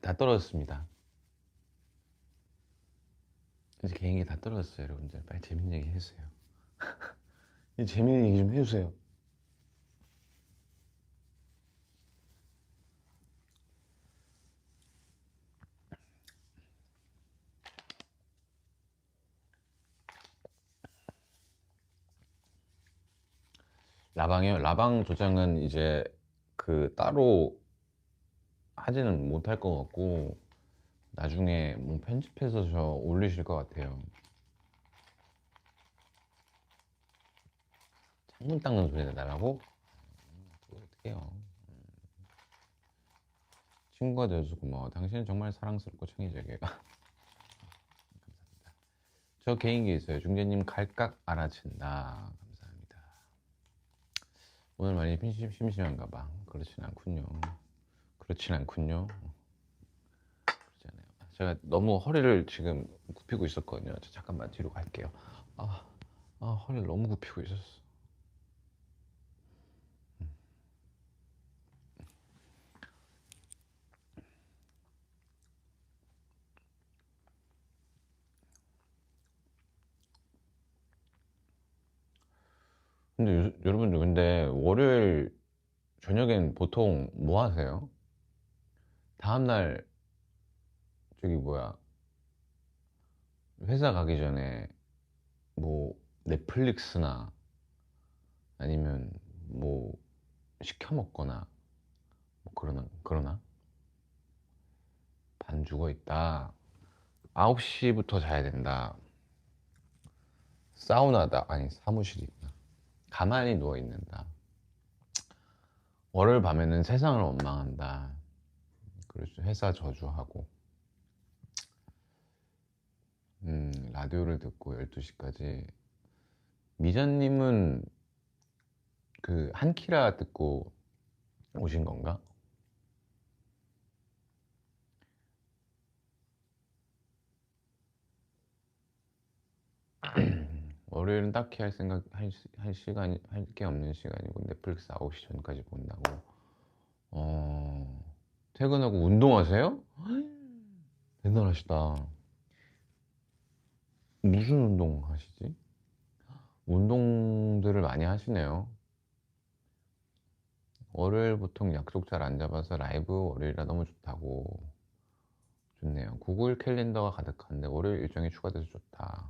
다 떨어졌습니다. 이제 개인기 다 떨어졌어요, 여러분들. 빨리 재밌는 얘기 해주세요. 이제 재밌는 얘기 좀 해주세요. 라방이요? 라방 조장은 이제 그 따로 하지는 못할 것 같고 나중에 뭐 편집해서 저 올리실 것 같아요. 창문 닦는 소리 내달라고? 그거 어떻게 해요? 친구가 되어서 고마워. 당신은 정말 사랑스럽고 창의적이에요. 감사합니다. 저 개인기 있어요. 중재님 갈각 알아챈다. 감사합니다. 오늘 많이 심심한가 봐. 그렇진 않군요. 그렇진 않군요. 그렇지 않아요. 제가 너무 허리를 지금 굽히고 있었거든요. 저 잠깐만 뒤로 갈게요. 아. 아, 허리를 너무 굽히고 있었어. 근데 여러분들 근데 월요일 저녁엔 보통 뭐 하세요? 다음날 저기 뭐야 회사 가기 전에 뭐 넷플릭스나 아니면 뭐 시켜 먹거나 뭐 그러나 반 죽어 있다. 9시부터 자야 된다. 사우나다. 아니 사무실이구나. 가만히 누워 있는다. 월요일 밤에는 세상을 원망한다. 그래서 회사 저주하고 라디오를 듣고 12시까지. 미자님은 그 한키라 듣고 오신 건가? 월요일은 딱히 할 생각 할 시간이 할 게 없는 시간이고 넷플릭스 9시 전까지 본다고. 어 퇴근하고 운동하세요? 대단하시다. 무슨 운동 하시지? 운동들을 많이 하시네요. 월요일 보통 약속 잘 안 잡아서 라이브 월요일이라 너무 좋다고. 좋네요. 구글 캘린더가 가득한데 월요일 일정이 추가돼서 좋다.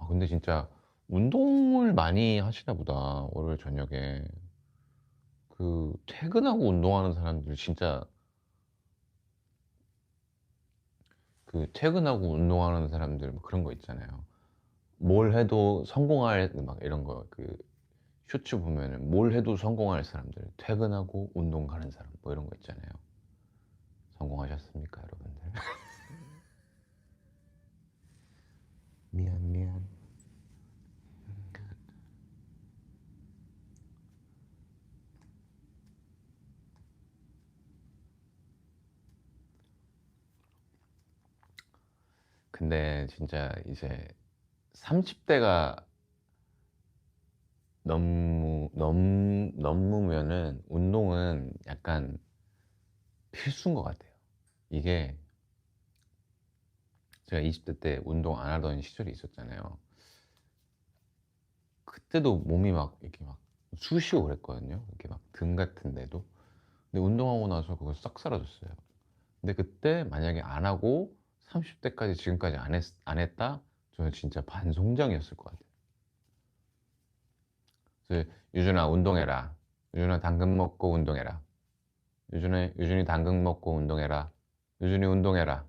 근데 진짜 운동을 많이 하시나 보다. 월요일 저녁에. 그 퇴근하고 운동하는 사람들 진짜 그 퇴근하고 운동하는 사람들 뭐 그런 거 있잖아요. 뭘 해도 성공할 막 이런 거 그 쇼츠 보면은 뭘 해도 성공할 사람들 퇴근하고 운동 가는 사람 뭐 이런 거 있잖아요. 성공하셨습니까, 여러분들? 미안 미안. 근데 진짜 이제 30대가 넘으면은 운동은 약간 필수인 것 같아요. 이게 제가 20대 때 운동 안 하던 시절이 있었잖아요. 그때도 몸이 막 이렇게 막 쑤시고 그랬거든요. 이렇게 막 등 같은데도. 근데 운동하고 나서 그거 싹 사라졌어요. 근데 그때 만약에 안 하고 30대까지 지금까지 안 했다? 저는 진짜 반송장이었을 것 같아요. 그래서 유준아 운동해라. 유준아 당근 먹고 운동해라. 유준이 당근 먹고 운동해라. 유준이 운동해라.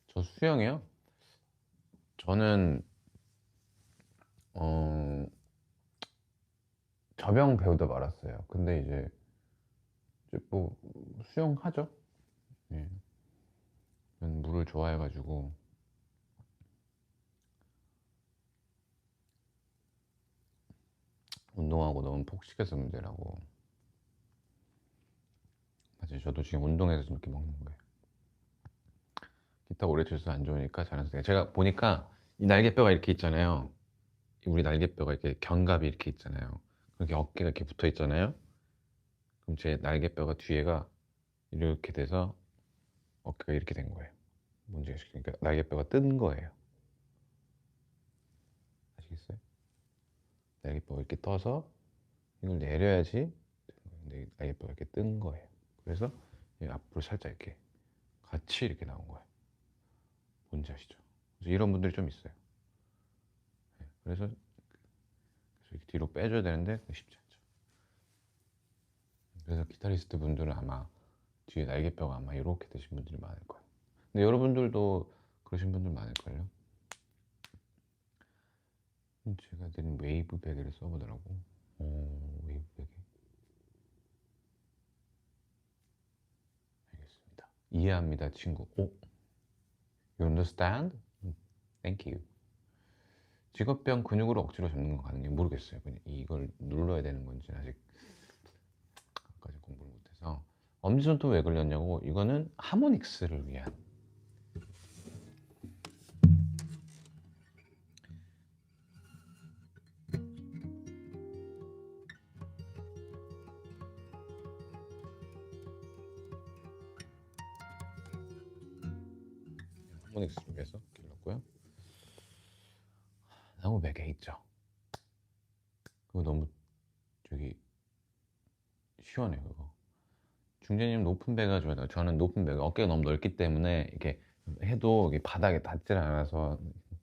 저 수영이요? 저는 어, 접영 배우다 말았어요. 근데 이제 뭐 수영하죠. 예. 저는 물을 좋아해가지고 운동하고 너무 폭식해서 문제라고. 맞아요. 저도 지금 운동해서 좀 이렇게 먹는 거예요. 기타 오래 쳐서 안 좋으니까 자연스럽게. 제가 보니까 이 날개뼈가 이렇게 있잖아요. 우리 날개뼈가 이렇게 견갑이 이렇게 있잖아요. 그렇게 어깨가 이렇게 붙어 있잖아요. 그럼 제 날개뼈가 뒤에가 이렇게 돼서 어깨가 이렇게 된 거예요. 뭔지 아시겠어요? 그러니까 날개뼈가 뜬 거예요. 아시겠어요? 날개뼈가 이렇게 떠서 이걸 내려야지. 근데 날개뼈가 이렇게 뜬 거예요. 그래서 앞으로 살짝 이렇게 같이 이렇게 나온 거예요. 뭔지 아시죠? 그래서 이런 분들이 좀 있어요. 그래서 이렇게 뒤로 빼줘야 되는데 그게 쉽지 않죠. 그래서 기타리스트 분들은 아마 뒤에 날개뼈가 아마 이렇게 되신 분들이 많을 거예요. 근데 여러분들도 그러신 분들 많을걸요? 제가 드린 웨이브 베개를 써보더라고. 웨이브 베개. 알겠습니다. 이해합니다, 친구. 오, you understand? Thank you. 직업병 근육으로 억지로 잡는 건 가능해? 모르겠어요. 그냥 이걸 눌러야 되는 건지 아직 까지 공부를 못해서. 엄지손톱 왜 걸렸냐고? 이거는 하모닉스를 위한. 하모닉스를 위해서 길렀고요. 너무 베개 있죠. 그거 너무 저기 시원해 그거. 중재님 높은 배가 좋아요. 저는 높은 배가 어깨가 너무 넓기 때문에 이렇게 해도 이게 바닥에 닿질 않아서.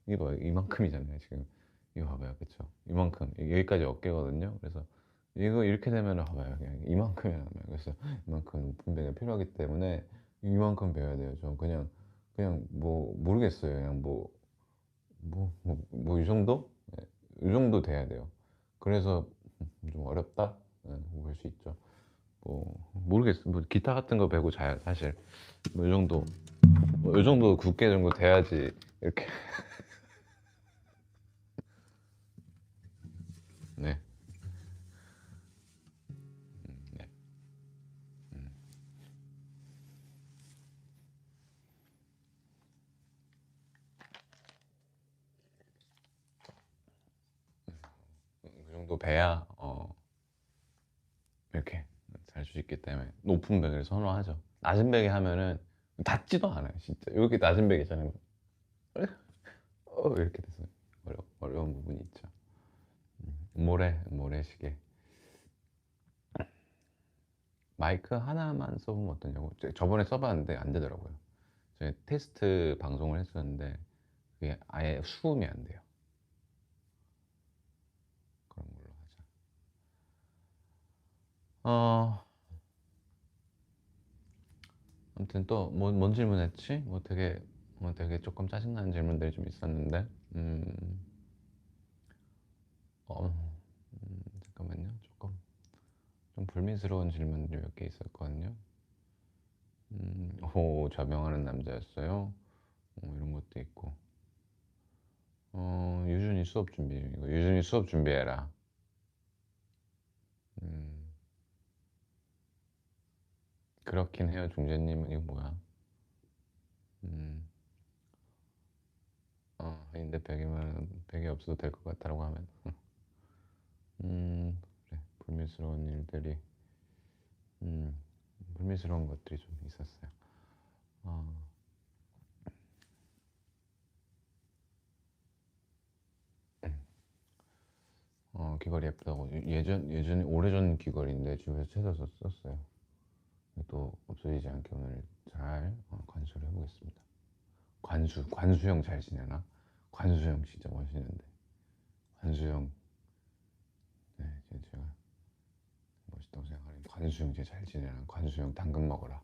이거 이만큼이잖아요 지금. 이거 봐봐요, 그쵸? 이만큼 여기까지 어깨거든요. 그래서 이거 이렇게 되면 봐봐요, 그냥 이만큼이 남아요. 그래서 이만큼 높은 배가 필요하기 때문에 이만큼 배워야 돼요. 저 그냥 뭐 모르겠어요. 그냥 이 정도? 네, 이 정도 돼야 돼요. 그래서 좀 어렵다? 네, 볼 수 있죠. 뭐 모르겠어. 뭐 기타 같은 거 배고 자요 사실. 뭐 이 정도, 뭐 이 정도 굳게 정도 돼야지 이렇게. 네. 네. 음, 그 정도 배야 이렇게 잘 수 있기 때문에 높은 베개를 선호하죠. 낮은 베개 하면은 닿지도 않아요 진짜. 여기 낮은 베개 있잖아요. 이렇게 돼서 어려운 부분이 있죠. 모래시계. 마이크 하나만 써보면 어떠냐고. 저번에 써봤는데 안 되더라고요. 저희 테스트 방송을 했었는데 그게 아예 수음이 안 돼요. 그런 걸로 하자. 어, 아무튼 또 뭔 질문했지? 뭐 되게 조금 짜증나는 질문들이 좀 있었는데. 어, 잠깐만요. 조금 좀 불미스러운 질문들이 몇 개 있었거든요. 자명하는 남자였어요. 이런 것도 있고. 유준이 수업 준비. 이거 유준이 수업 준비해라. 음, 그렇긴 해요. 중재님은 이거 뭐야? 음, 근데 백이 없어도 될 것 같다라고 하면. 그래. 음, 불미스러운 것들이 좀 있었어요. 어, 귀걸이 예쁘다고. 예전에 오래전 귀걸이인데 집에서 찾아서 썼어요. 또 없어지지 않게 오늘 잘 관수를 해보겠습니다. 관수형 잘 지내나? 관수형 진짜 멋있는데. 관수형, 네, 제가 멋있다고 생각하는 관수형 진짜 잘 지내나? 관수형 당근 먹어라.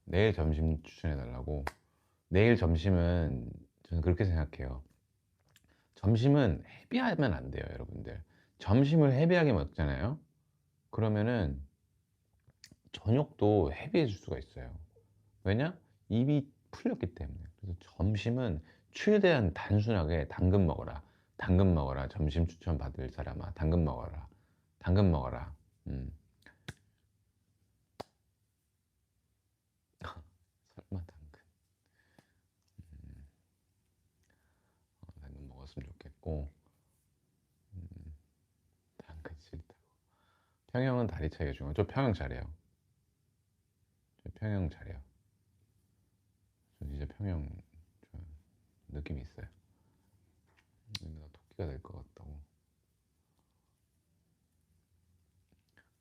내일 점심 추천해달라고. 내일 점심은 저는 그렇게 생각해요. 점심은 헤비하면 안 돼요, 여러분들. 점심을 헤비하게 먹잖아요. 그러면은 저녁도 헤비해질 수가 있어요. 왜냐? 입이 풀렸기 때문에. 그래서 점심은 최대한 단순하게 당근 먹어라. 당근 먹어라. 점심 추천 받을 사람아. 당근 먹어라. 당근 먹어라. 음. 설마 당근. 당근 먹었으면 좋겠고. 음, 당근 싫다고. 평형은 다리 차이가 중요해요. 저 평형 잘해요. 저 평형 잘해요. 저 진짜 평형 좀 느낌이 있어요. 나 토끼가 될 것 같다고.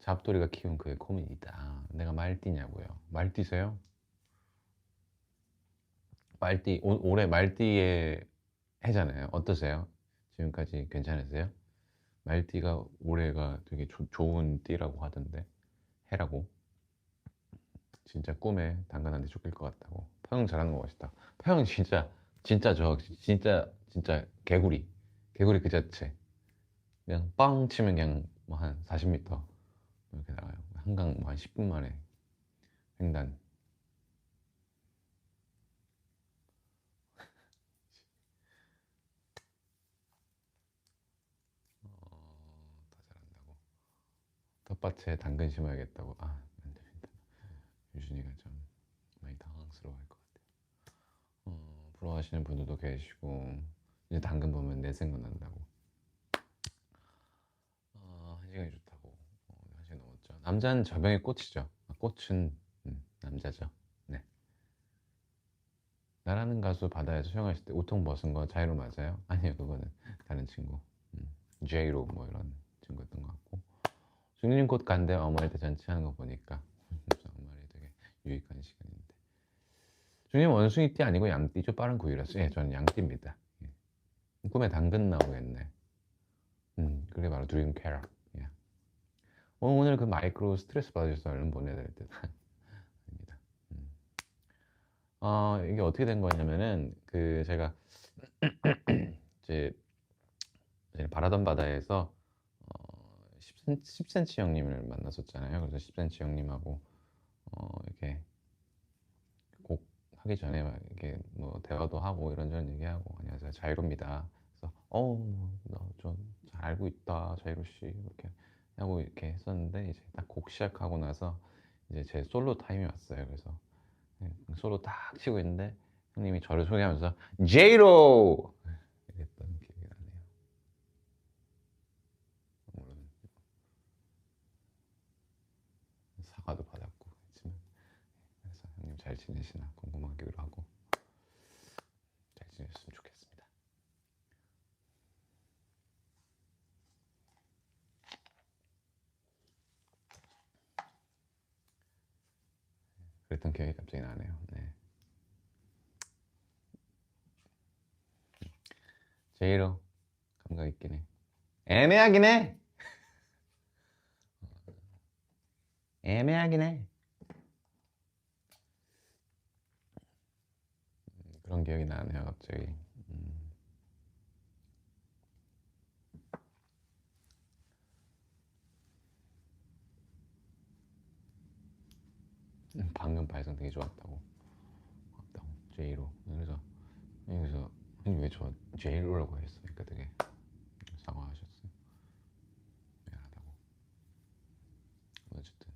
잡돌이가 키운 그의 고민이다. 내가 말띠냐고요. 말띠세요? 올해 말띠의 해잖아요. 어떠세요? 지금까지 괜찮으세요? 말띠가 올해가 되게 좋은 띠라고 하던데. 해라고. 진짜 꿈에 당근한테 쫓길 것 같다고. 평영 잘하는 거 멋있다. 평영 진짜 진짜 개구리 그 자체. 그냥 빵 치면 그냥 뭐 한 40m 이렇게 나가요. 한강 뭐 한 10분 만에 횡단. 더 잘한다고. 텃밭에 당근 심어야겠다고. 아, 안 됩니다. 유준이가 좀 많이 당황스러워할 것 같아요. 부러워하시는 분들도 계시고 이제 당근 보면 내 생각난다고. 한 시간이 좋다고. 한 시간 넘었죠. 남자는 저병의 꽃이죠. 꽃은 남자죠. 네. 나라는 가수 바다에서 수영하실 때 우통 벗은 거 자이로 맞아요? 아니요, 그거는 다른 친구. 제이로 뭐 이런 친구였던 것 같고. 중님 곧 간대 어머니 대잔치 하는 거 보니까 정말 되게 유익한 시간인데. 중님 원숭이띠 아니고 양띠죠? 빠른 구이라서. 예, 저는 양띠입니다. 예. 꿈에 당근 나오겠네. 그게 바로 드림 캐럿. 예. 오늘 그 마이크로 스트레스 받으셔서 얼른 보내야 될 듯. 아닙니다. 이게 어떻게 된 거냐면은 그 제가 이제 바라던 바다에서 10cm 형님을 만났었잖아요. 그래서 10cm 형님하고 이렇게 곡 하기 전에 막 이렇게 뭐 대화도 하고 이런저런 얘기하고 안녕하세요 자이로입니다. 그래서 너좀 잘 알고 있다 자이로 씨 이렇게 하고 이렇게 했었는데 이제 딱 곡 시작하고 나서 이제 제 솔로 타임이 왔어요. 그래서 솔로 딱 치고 있는데 형님이 저를 소개하면서 제이로 이랬던 기억이 나네요. 물론 사과도 받았고 했지만 그래서 형님 잘 지내시나 궁금하기도 하고 잘 지내셨으면 좋겠습니다. 그랬던 기억이 갑자기 나네요. 네. 제이로 감각 있긴 해. 애매하긴 해. 애매하긴 해. 그런 기억이 나네요 갑자기. 방금 발성 되게 좋았다고. 제이로. 그래서 형님 왜 저 제이로라고 했으니까 되게 사과하셨어요. 미안하다고. 어쨌든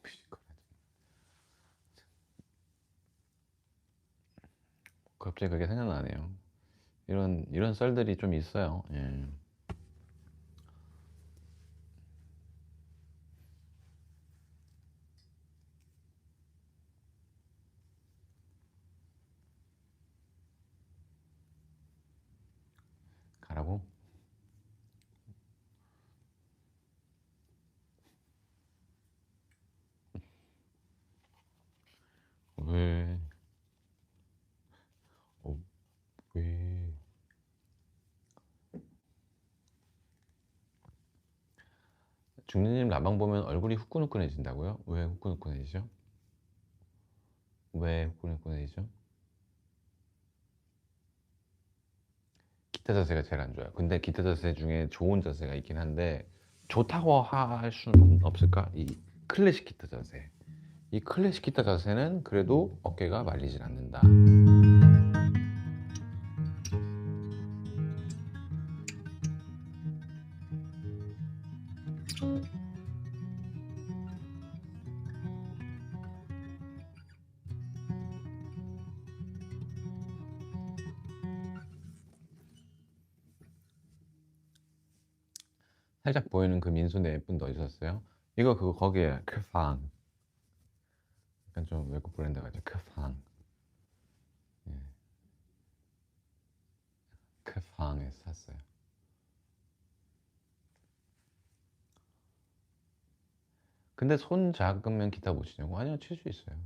뮤지컬 갑자기 그게 생각나네요. 이런 썰들이 좀 있어요. 예. 가라고? 왜? 어, 왜? 중리님 라방 보면 얼굴이 후끈후끈해진다고요? 왜 후끈후끈해지죠? 왜 후끈후끈해지죠? 기타 자세가 제일 안 좋아요. 근데 기타 자세 중에 좋은 자세가 있긴 한데 좋다고 할 수는 없을까? 이 클래식 기타 자세. 이 클래식 기타 자세는 그래도 어깨가 말리질 않는다. 살짝 보이는 그 민소네 예쁜 데 어디 샀어요? 이거 그거 거기에 크팡. 약간 좀 외국 브랜드 같죠? 크팡. 예, 크팡에서 샀어요. 근데 손 작으면 기타 못 치냐고? 아니요, 칠 수 있어요.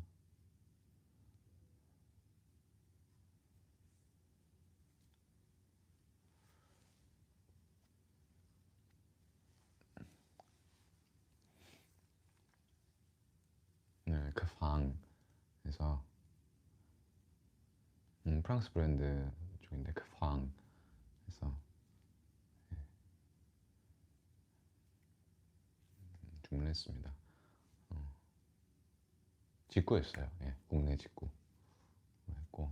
네, 크팡에서 프랑스 브랜드 쪽인데 크팡에서 주문했습니다. 직구였어요. 예, 국내 직구 했고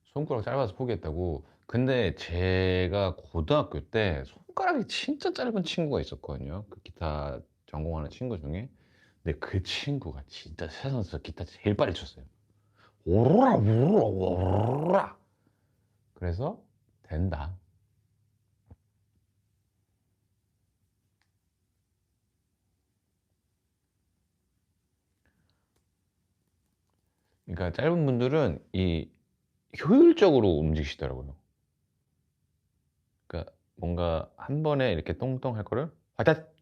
손가락 짧아서 포기했다고. 근데 제가 고등학교 때 손가락이 진짜 짧은 친구가 있었거든요. 그 기타 전공하는 친구 중에. 근데 그 친구가 진짜 세상에서 기타 제일 빨리 쳤어요. 오로라 오로라 오로라. 그래서 된다. 그러니까 짧은 분들은 이 효율적으로 움직이시더라고요. 그러니까 뭔가 한 번에 이렇게 똥똥 할 거를 화ታት !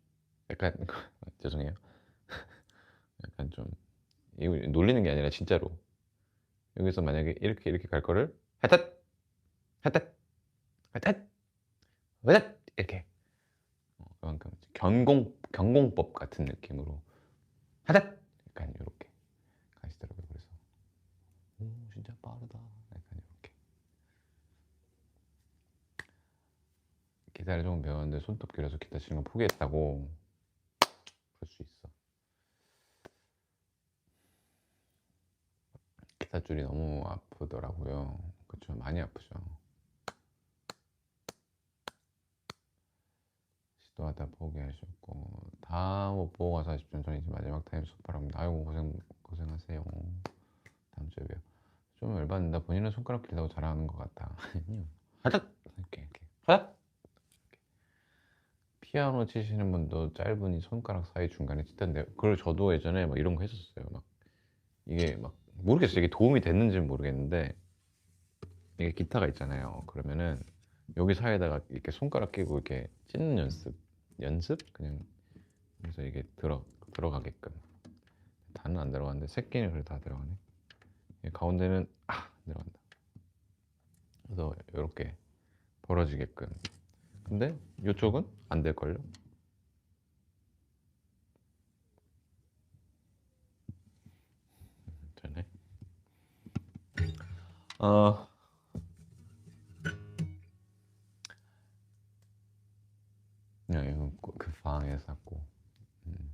약간 죄송해요. 약간 좀 이거 놀리는 게 아니라 진짜로 여기서 만약에 이렇게 갈 거를 화탓! 화탓! 화탓! 화탓! 이렇게 그만큼 경공법 같은 느낌으로 화탓! 약간 이렇게 가시더라고요. 그래서 오 진짜 빠르다. 약간 이렇게 기타를 조금 배웠는데 손톱 길어서 기타 치는 거 포기했다고. 그럴 수 있어. 기타 줄이 너무 아프더라고요. 그쵸, 많이 아프죠. 시도하다 포기하셨고 다음 못 보고 가서 40분 전에 이제 마지막 타임 수업하랍니다. 아이고 고생하세요. 다음 주에 봬요. 좀 열받는다. 본인은 손가락 길다고 잘하는 것 같다. 아니요. 하닥 이렇게 하닥. 피아노 치시는 분도 짧은 이 손가락 사이 중간에 치던데 그걸 저도 예전에 막 이런 거 했었어요. 막 이게 막 모르겠어요. 이게 도움이 됐는지는 모르겠는데 이게 기타가 있잖아요. 그러면은 여기 사이에다가 이렇게 손가락 끼고 이렇게 찢는 연습 그냥. 그래서 이게 들어가게끔. 다는 안 들어가는데 새끼는 그래 다 들어가네. 가운데는 안 들어간다. 그래서 이렇게 벌어지게끔. 근데 이쪽은 안 될걸요? 되네. 어, 그냥 이거 그 방에서 샀고. 음.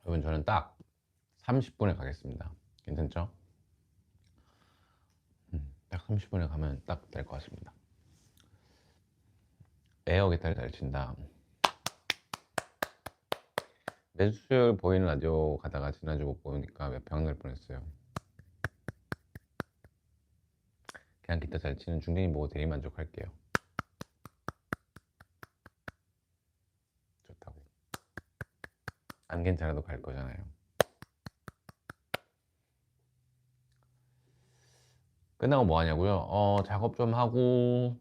여러분 저는 딱 30분에 가겠습니다. 괜찮죠? 딱 30분에 가면 딱 될 것 같습니다. 에어 기타를 잘 친다. 매주 수요일 보이는 라디오 가다가 지난주 못 보니까 몇 병 날 뻔했어요. 그냥 기타 잘 치는 중딩이 보고 대리만족할게요. 좋다고. 안 괜찮아도 갈 거잖아요. 끝나고 뭐 하냐고요? 작업 좀 하고.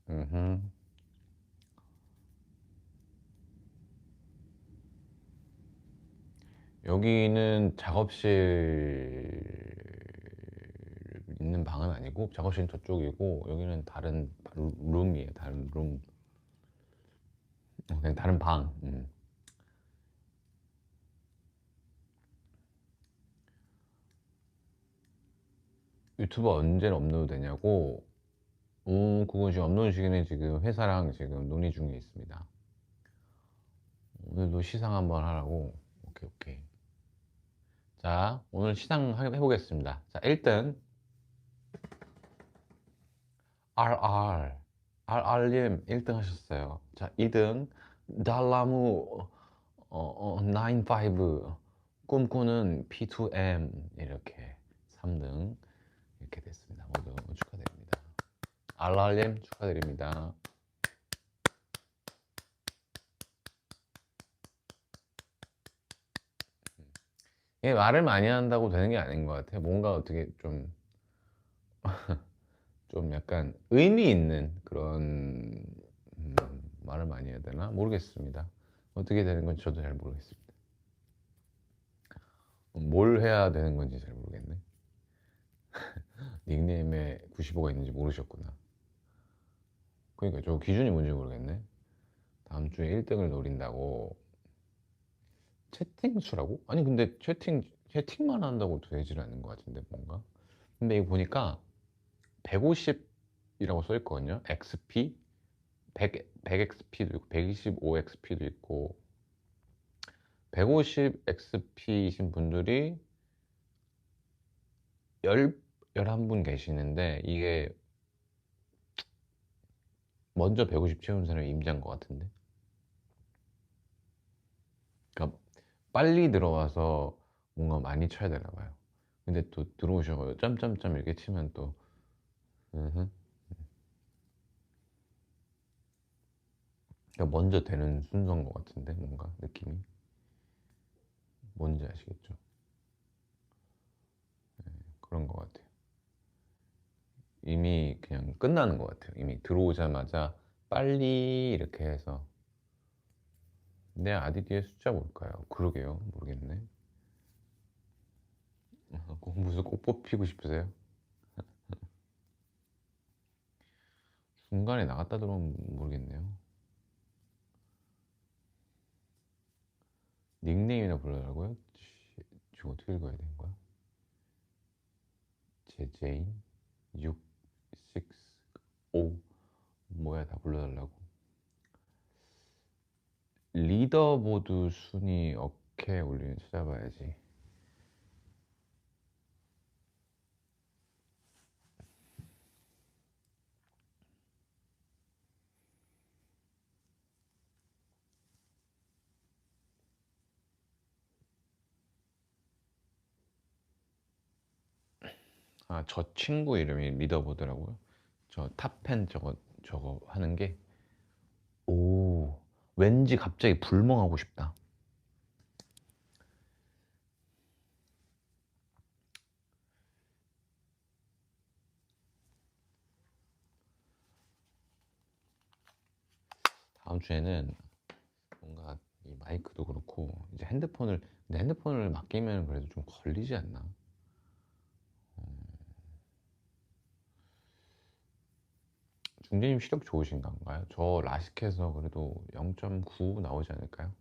음흠. 여기는 작업실 있는 방은 아니고 작업실은 저쪽이고 여기는 다른 룸이에요. 다른 룸. 그냥 다른 방. 유튜브 언제 업로드 되냐고. 그거 지금 업로드 시기는 지금 회사랑 지금 논의 중에 있습니다. 오늘도 시상 한번 하라고. 오케이 오케이. 자 오늘 시상 해보겠습니다. 자 1등 RR님 1등 하셨어요. 자 2등 달나무 95 꿈꾸는 P2M 이렇게 3등 이렇게 됐습니다. 모두 축하드립니다. RR님 축하드립니다. 이게 말을 많이 한다고 되는 게 아닌 것 같아요. 뭔가 어떻게 좀 약간 의미 있는 그런 말을 많이 해야 되나 모르겠습니다. 어떻게 되는 건지 저도 잘 모르겠습니다. 뭘 해야 되는 건지 잘 모르겠네. 닉네임에 95가 있는지 모르셨구나. 그러니까 저 기준이 뭔지 모르겠네. 다음 주에 1등을 노린다고. 채팅 수라고? 아니 근데 채팅만 한다고 되질 않는 것 같은데 뭔가. 근데 이거 보니까 150이라고 써 있거든요. XP 100XP도 있고 125XP도 있고 150XP이신 분들이 11분 계시는데 이게 먼저 150 채운 사람이 임자인 것 같은데. 그러니까 빨리 들어와서 뭔가 많이 쳐야 되나 봐요. 근데 또 들어오셔서 점점점 이렇게 치면 또 으흠. 그러니까 먼저 되는 순서인 것 같은데 뭔가 느낌이 뭔지 아시겠죠? 그런 것 같아요. 이미 그냥 끝나는 것 같아요. 이미 들어오자마자 빨리 이렇게 해서 내 아디 뒤에 숫자 뭘까요? 그러게요. 모르겠네. 무슨 꼭 뽑히고 싶으세요? 중간에 나갔다 들어오면 모르겠네요. 닉네임이나 불러달라고요? 지금 어떻게 읽어야 되는 거야? 제제인 6, 6, 5 뭐야 다 불러달라고. 리더보드 순위 어케 올리는 찾아봐야지. 아, 저 친구 이름이 리더보드라고요? 저 탑10 저거 하는 게. 오, 왠지 갑자기 불멍하고 싶다. 다음 주에는 뭔가 이 마이크도 그렇고 이제 근데 핸드폰을 맡기면 그래도 좀 걸리지 않나? 중재님 시력 좋으신가요? 저 라식해서 그래도 0.9 나오지 않을까요?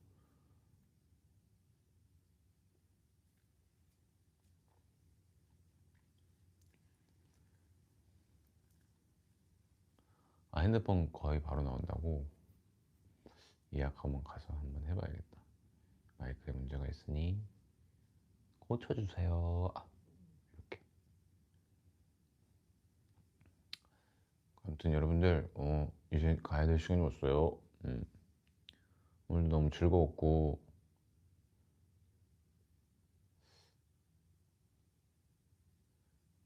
아, 핸드폰 거의 바로 나온다고? 예약 한번 가서 한번 해봐야겠다. 마이크에 문제가 있으니 고쳐주세요. 아, 이렇게. 아무튼 여러분들 이제 가야 될 시간이 왔어요. 오늘 너무 즐거웠고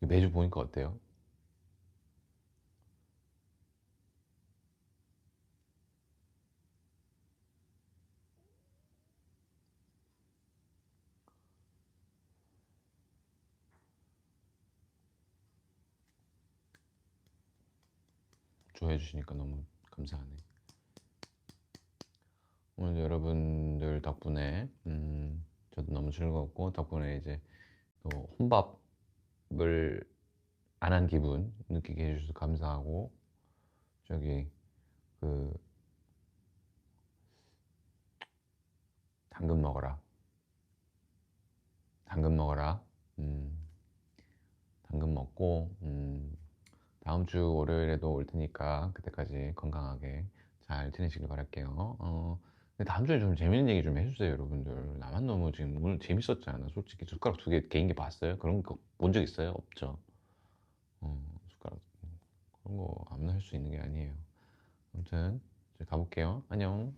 매주 보니까 어때요? 좋아해 주시니까 너무 감사하네. 오늘 여러분들 덕분에 저도 너무 즐거웠고 덕분에 이제 또 혼밥을 안 한 기분 느끼게 해주셔서 감사하고 저기 그 당근 먹어라. 당근 먹어라. 음, 당근 먹고 다음 주 월요일에도 올 테니까 그때까지 건강하게 잘 지내시길 바랄게요. 근데 다음 주에 좀 재밌는 얘기 좀 해주세요, 여러분들. 나만 너무 지금 오늘 재밌었잖아. 솔직히 숟가락 2개 개인기 봤어요? 그런 거 본 적 있어요? 없죠. 숟가락 그런 거 아무나 할 수 있는 게 아니에요. 아무튼 이제 가볼게요. 안녕.